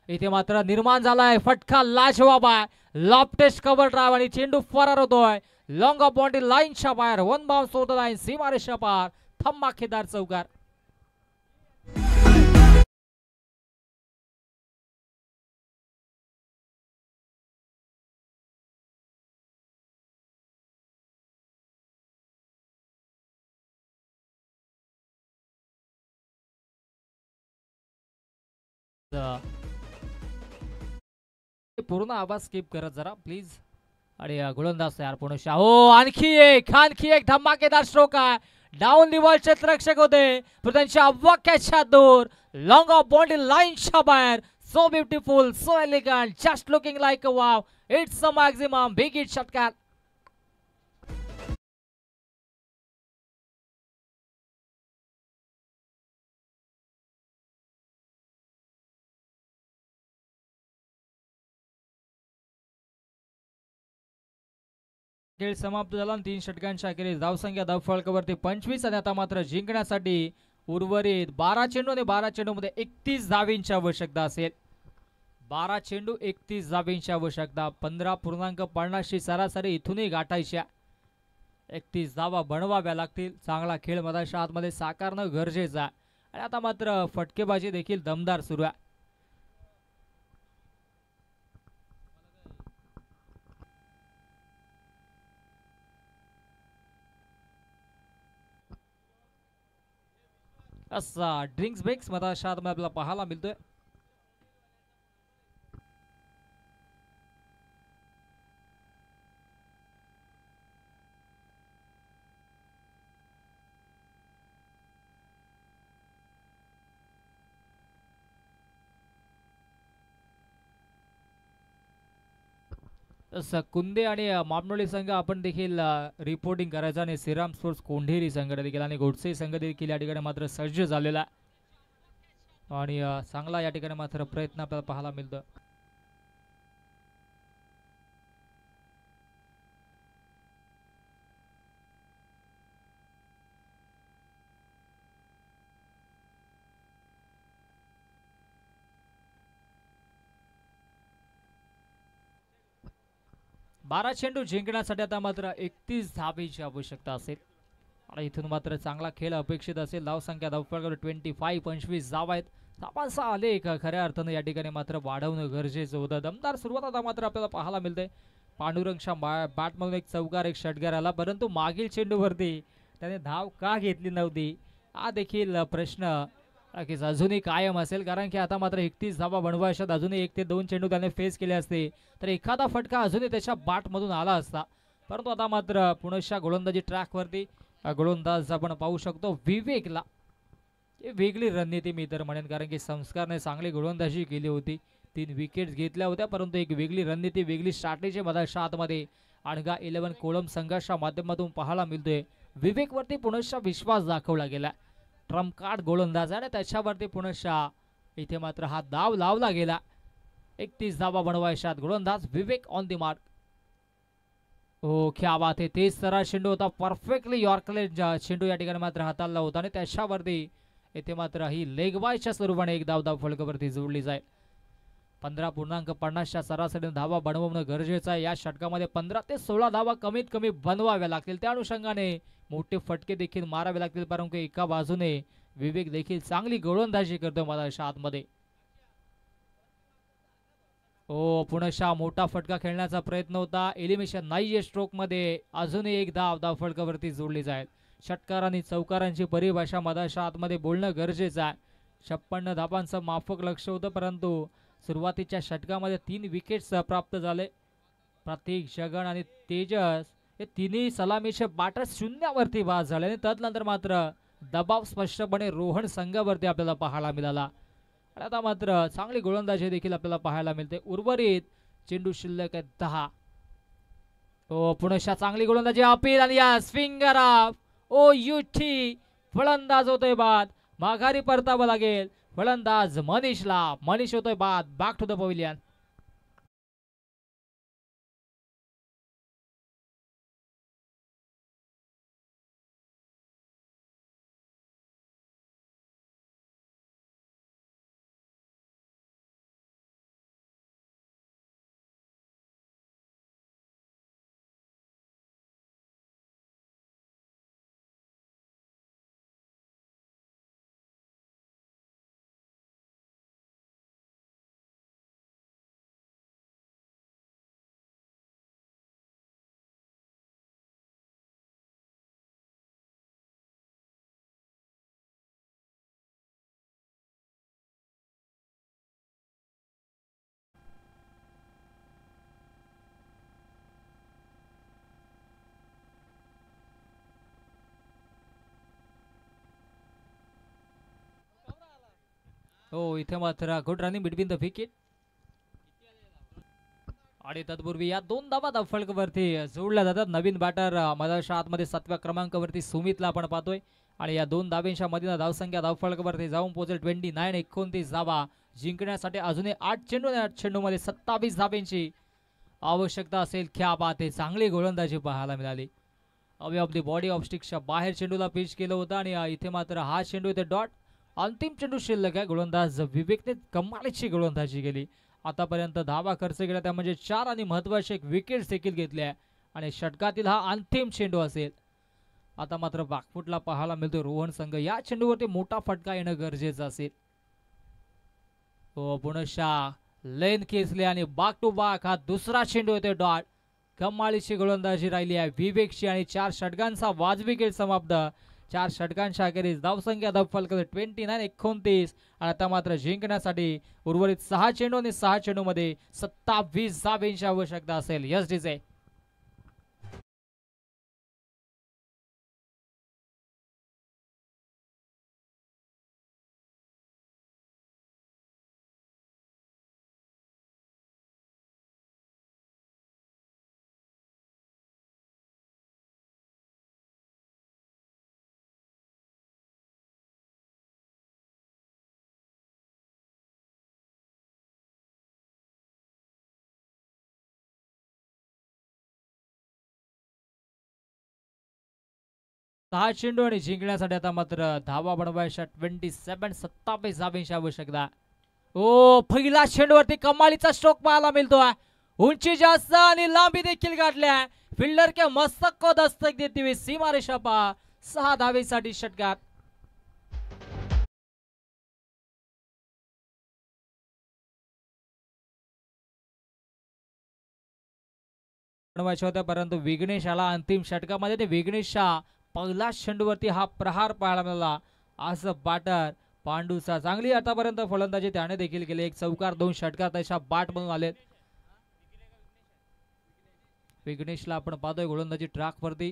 इथे मात्र निर्माण झालाय. फटका लाजवाब आहे. लॉब टेस्ट कव्हर ड्राइव्ह आणि चेंडू फरार होतोय. लॉंग ऑफ बाउंड्री लाईनच्या बाहेर. 1 बाउन्स होत लाईन सीमारेषा पार. धमाकेदार चौकार. पूर्ण आवाज स्किप करत जरा प्लीज. आणि गोलंदाज तयार पुणेशा. हो आणखी एक धमाकेदार स्ट्रोक आहे. डाऊन दी बॉल क्षेत्ररक्षक होते, पण त्यांच्या अव्वाक्याच्या दूर. लॉंग ऑफ बाउंड्री लाईनच्या बाहेर. So beautiful, so elegant, just looking like a wow. It's a maximum big hit षटकार. खेळ समाप्त झाला आणि 3 षटकांच्या अखेरीस धावसंख्या धावफलकावरती 25 आणि आता मात्र जिंकण्यासाठी उर्वरित 12 चेंडू आणि 12 चेंडूमध्ये 31 धावींची आवश्यकता असेल. 12 चेंडू 31 धावींची आवश्यकता. 15.50 सरासरी इथूनही गाठायच्या. 31 धावा बनवाव्या लागतील. चांगला खेळ मधाच्या आतमध्ये साकारणं गरजेचं आहे आणि आता मात्र फटकेबाजी देखील दमदार सुरू आहे. असा ड्रिंक्स ब्रेक्स मधाच्या आतमध्ये आपल्याला पाहायला मिळतोय. कुंदे आणि मामनोळी संघ आपण देखील रिपोर्टिंग करायचं आणि श्रीराम स्पोर्ट्स कोंढेरी संघ देखील आणि गोडसे संघ देखील या ठिकाणी मात्र सज्ज झालेला आहे आणि चांगला या ठिकाणी मात्र प्रयत्न आपल्याला पाहायला मिळतो. बारा चेंडू जिंकण्यासाठी आता मात्र 31 धावेची आवश्यकता असेल आणि इथून मात्र चांगला खेळ अपेक्षित असेल. धावसंख्या धावफलकावर 25 धावा आहेत. धावांचा आलेख खऱ्या अर्थानं या ठिकाणी मात्र वाढवणं गरजेचं होतं. दमदार सुरुवात आता मात्र आपल्याला पाहायला मिळते. पांडुरंगच्या बॅटमधून एक चौकार एक षटकार आला, परंतु मागील चेंडूवरती त्याने धाव का घेतली नव्हती हा देखील प्रश्न अजूनही कायम असेल, कारण की आता मात्र 31 धावा बनवायच्यात. अजूनही 1 ते 2 चेंडू त्याने फेस केले असते तर एखादा फटका अजूनही त्याच्या बॅटमधून आला असता, परंतु आता मात्र पुण्याच्या गोलंदाजी ट्रॅकवरती गोलंदाज आपण पाहू शकतो विवेकला वेगळी रणनीती मी तर म्हणेन, कारण की संस्कारने चांगली गोलंदाजी केली होती. 3 विकेट्स घेतल्या होत्या, परंतु एक वेगळी रणनीती वेगळी स्ट्रॅटेजी मधाच्या आतमध्ये अणगा 11 कोलम संघाच्या माध्यमातून पाहायला मिळतोय. विवेकवरती पुण्याचा विश्वास दाखवला गेला. ट्रम्प कार्ड गोलंदाज आणि त्याच्यावरती पुण्याच्या इथे मात्र हा दाव लावला गेला. 31 धावा बनवायच्यात. गोलंदाज विवेक ऑन द मार्क. हो क्या बात आहे. तेज सरा चेंडू होता, परफेक्टली यॉर्करलेट चेंडू या ठिकाणी मात्र हाताळला होता आणि त्याच्यावरती इथे मात्र ही लेगबायच्या स्वरूपाने एक धाव फलकावरती जोडली जाईल. 15.50 सरासरी धावा बनवणं गरजेचं आहे. या षटकामध्ये 15 ते 16 धावा कमीत कमी बनवाव्या लागतील. त्या अनुषंगाने मोठे फटके देखील मारावे लागतील, परंतु एका बाजूने विवेक देखील चांगली गोलंदाजी करतो मधाच्या आतमध्ये. हो पुण्याच्या मोठा फटका खेळण्याचा प्रयत्न होता. एलिमिनेशन नाहीये स्ट्रोक मध्ये. अजूनही एक धाव फलकावरती जोडली जाईल. षटकार आणि चौकारांची परिभाषा मधाच्या आतमध्ये बोलणं गरजेचं आहे. 56 धावांचं माफक लक्ष होतं, परंतु सुरुवातीच्या षटकामध्ये 3 विकेट्स प्राप्त झाले. प्रतीक, जगन आणि तेजस हे तिन्ही सलामीचे बॅटर्स शून्यावरती बाद झाले आणि त्यानंतर मात्र दबाव स्पष्टपणे रोहन संघावरती आपल्याला पाहायला मिळाला. आणि आता मात्र चांगली गोलंदाजी देखील आपल्याला पाहायला मिळते. उर्वरित चेंडू शिल्लक आहे 10. हो पुण्याच्या चांगली गोलंदाजी अपील आणि या स्विंगर ऑफ ओ युठी फलंदाज होतोय बाद. माघारी परतावं लागेल फलंदाज मनीषला. मनीष होतोय बाद. Back to the pavilion. हो इथे मात्र good running between the wicket आणि तत्पूर्वी या 2 धावा फलकावरती जोडल्या जातात. नवीन बॅटर मधाच्या आतमध्ये 7व्या क्रमांकावरती सुमितला आपण पाहतोय आणि या 2 धाब्यांच्या मधील धावसंख्या धावफलकावरती जाऊन पोहोचेल 29. 29 धावा जिंकण्यासाठी अजूनही 8 चेंडू आणि 8 चेंडूमध्ये 27 धाब्यांची आवश्यकता असेल क्या बात आहे, चांगली गोलंदाजी पाहायला मिळाली. Away of the body off स्टिकच्या बाहेर चेंडूला पिच केलं होतं आणि इथे मात्र हा चेंडू इथे डॉट. अंतिम चेंडू शिल्लक आहे. गोलंदाज विवेकने कमालीची गोलंदाजी केली. आतापर्यंत धावा खर्च केला त्या म्हणजे 4 आणि महत्वाचे एक विकेट देखील घेतले आहे आणि षटकातील हा अंतिम चेंडू असेल. आता मात्र बागफुटला पाहायला मिळतो रोहन संघ. या चेंडूवरती मोठा फटका येणं गरजेचं असेल. पुनशा लेन खेचले आणि बाक टू बाक हा दुसरा चेंडू येतो डॉट. कमालीची गोलंदाजी राहिली आहे विवेकची आणि 4 षटकांचा वाजवी खेळ समाप्त. 4 षटकांच्या अखेरीस धावसंख्या फलक 29-29 आणि आता मात्र जिंकण्यासाठी उर्वरित 6 चेंडू आणि 6 चेंडू मध्ये 27 धावांची आवश्यकता असेल. Yes DJ. सहा चेंडू आणि जिंकण्यासाठी आता मात्र धावा बनवायच्या 27 धावांची आवश्यकता. पहिला चेंडूवरती कमालीचा स्ट्रोक पाहायला मिळतोय. उंची जास्त आणि लांबी देखील गाठल्या. फिल्डर के मस्तक को दस्तक देते हुए सीमारेषा पा 6 धावेसाठी षटकार. बनवायच्या होत्या परंतु विघ्नेश आला अंतिम षटकामध्ये. ते विघ्नेशच्या पहिला चेंडूवरती हा प्रहार पाहायला मिळाला. आज बॅटर पांडूचा चांगली आतापर्यंत फलंदाजी त्याने देखील केली. एक चौकार 2 षटकार त्याच्या बाट बनून आलेत. विघ्नेशला आपण पाहतोय गोलंदाजी ट्रॅक वरती.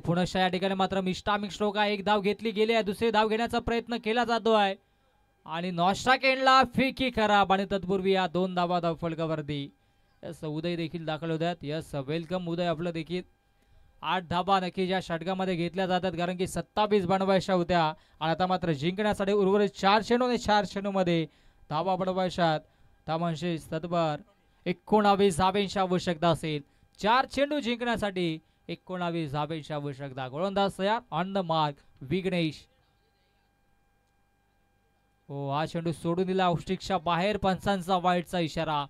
पुनश्च या ठिकाणी मात्र मिस्टामिक स्ट्रोक आहे. एक धाव घेतली गेली आहे. दुसरी धाव घेण्याचा प्रयत्न केला जातोय आणि नॉस्ट्रा केनला फिकी खराब आणि तत्पूर्वी या 2 धावा धाव फलकावरती. यस उदय देखील दाखल होत आहेत. यस वेलकम उदय आपलं देखील. 8 धाबा नक्की या षटकामध्ये घेतल्या जातात कारण की 27 बनवायच्या होत्या आणि आता मात्र जिंकण्यासाठी उर्वरित 4 चेंडू आणि 4 चेंडू मध्ये धाबा बनवायच्यात. धावांशी तत्पर 19 धावांची आवश्यकता असेल. 4 चेंडू जिंकण्यासाठी 19 धावांची आवश्यकता. गोलंदाज तयार ऑन द मार्क विघ्नेश. हा चेंडू सोडून दिला औष्टिकच्या बाहेर. पंचांचा वाईटचा इशारा.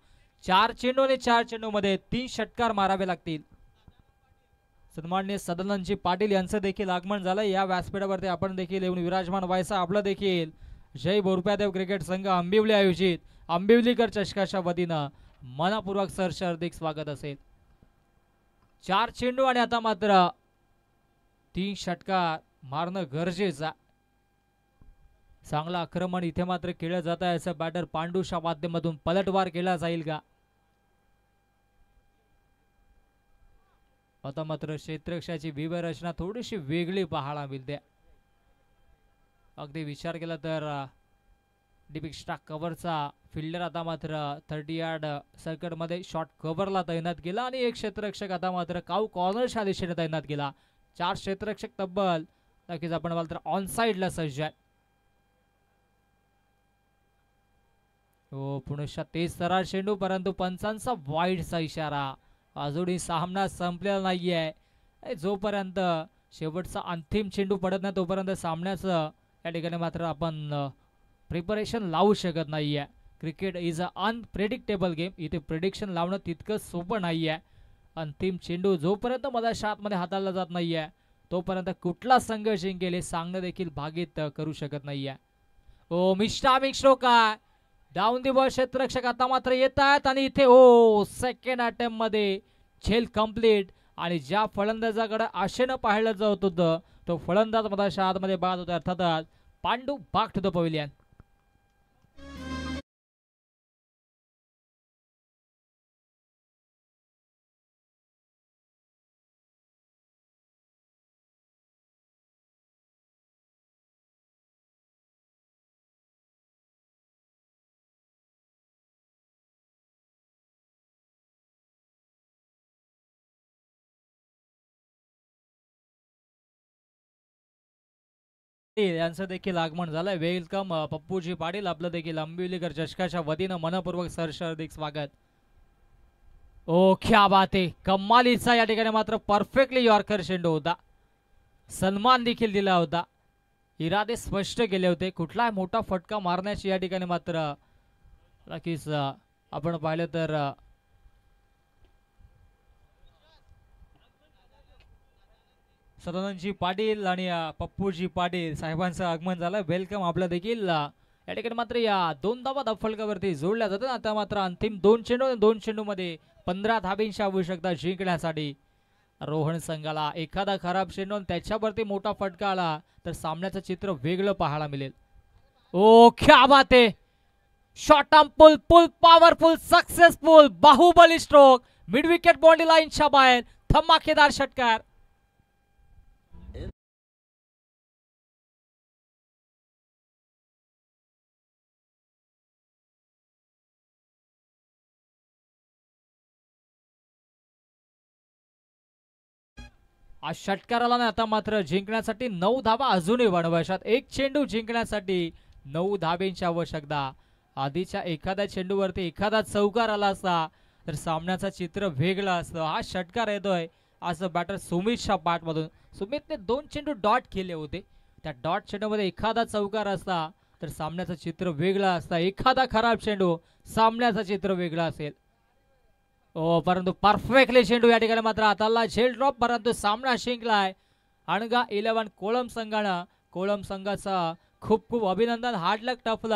4 चेंडू आणि 4 चेंडू मध्ये 3 षटकार मारावे लागतील. सन्माननीय सदानंदजी पाटील यांचं देखील आगमन झालं. या व्यासपीठावरती आपण देखील येऊन विराजमान व्हायचं. आपलं देखील जय बोरप्यादेव क्रिकेट संघ आंबिवली आयोजित आंबिवलीकर चषकाच्या वतीनं मनपूर्वक सहर्ष हार्दिक स्वागत असेल. 4 चेंडू आणि आता मात्र 3 षटकार मारणं गरजेचं. चांगलं आक्रमण इथे मात्र केलं जात आहे. असं बॅटर पांडूच्या माध्यमातून पलटवार केला जाईल का. आता मात्र क्षेत्ररक्षाची व्यूहरचना थोडीशी वेगळी पाहायला मिळते. अगदी विचार केला तर डीप एक्स्ट्रा कव्हरचा फिल्डर आता मात्र 30 यार्ड सर्कल मध्ये शॉर्ट कव्हरला तैनात केला आणि एक क्षेत्ररक्षक आता मात्र काऊ कॉर्नरच्या दिशेने तैनात केला. 4 क्षेत्ररक्षक तब्बल नक्कीच आपण मात्र ऑन साइडला सज्ज आहे. पुनश्च तेज तरार चेंडू परंतु पंचांचा वाईडचा इशारा. अजूनही सामना संपलेला नाहीये. जोपर्यंत शेवटचा अंतिम चेंडू पडत नाही तोपर्यंत सामन्याचं या ठिकाणी मात्र आपण प्रिपरेशन लावू शकत नाहीये. Cricket is a unpredictable game. इथे प्रेडिक्शन लावणं तितकं सोपं नाहीये. अंतिम चेंडू जोपर्यंत मधाच्या आतमध्ये हाताळला जात नाहीये तोपर्यंत कुठला संघ जिंकेल हे सांगणं देखील भागीत करू शकत नाहीये. मिस्टामिक स्ट्रोक आहे. डाऊन दी बॉल क्षेत्ररक्षक आता मात्र येत आहेत आणि इथे सेकंड अटेम्प्ट मध्ये झेल कंप्लीट आणि ज्या फलंदाजाकडे आशेनं पाहिलं जात होतं तो फलंदाज मधाच्या आतमध्ये बाद होता. अर्थातच Pandu back to the pavilion. यांचं देखील आगमन झालंय. वेलकम पप्पूजी पाटील आपलं देखील आंबिवलीकर चषकाच्या वतीनं मनपूर्वक सहर्ष हार्दिक स्वागत. ओ क्या बात आहे, कमालीचा या ठिकाणी मात्र परफेक्टली यॉर्कर चेंडू होता. सन्मान देखील दिला होता. इरादे स्पष्ट केले होते. कुठलाही मोठा फटका मारण्याची या ठिकाणी मात्र नक्कीच आपण पाहिलं तर सदानंदजी पाटील आणि पप्पूजी पाटील साहेबांचं आगमन झालं. वेलकम आपलं देखील. या ठिकाणी मात्र या 2 धावा फलकावरती जोडल्या जातात. आता मात्र अंतिम 2 चेंडू मध्ये 15 धाबींची आवश्यकता जिंकण्यासाठी. रोहन संघाला एखादा खराब चेंडू आणि त्याच्यावरती मोठा फटका आला तर सामन्याचं चित्र वेगळं पाहायला मिळेल. ओ क्या बात आहे, short arm pull pull powerful successful Baahubali stroke midwicket boundary लाईनच्या बाहेर धमाकेदार षटकार. आज षटकाराला ना आता मात्र जिंकण्यासाठी 9 धावा अजूनही बनवायच्यात. एक चेंडू जिंकण्यासाठी 9 धाब्यांची आवश्यकता. आधीच्या एखाद्या चेंडूवरती एखादा चौकार आला असता तर सामन्याचं चित्र वेगळं असतं. हा षटकार येतोय आज बॅटर सुमितच्या बॅटमधून. सुमितने 2 चेंडू डॉट केले होते. त्या डॉट चेंडूमध्ये एखादा चौकार असता तर सामन्याचं चित्र वेगळं असतं. एखादा खराब चेंडू सामन्याचं चित्र वेगळं असेल. ओ परंतु परफेक्टली चेंडू या ठिकाणी मात्र हाताला झेल ड्रॉप, परंतु सामना जिंकलाय अणगा 11 कोळम संघानं. कोळम संघाचा खूप खूप अभिनंदन. हार्ड लक, टफ लक.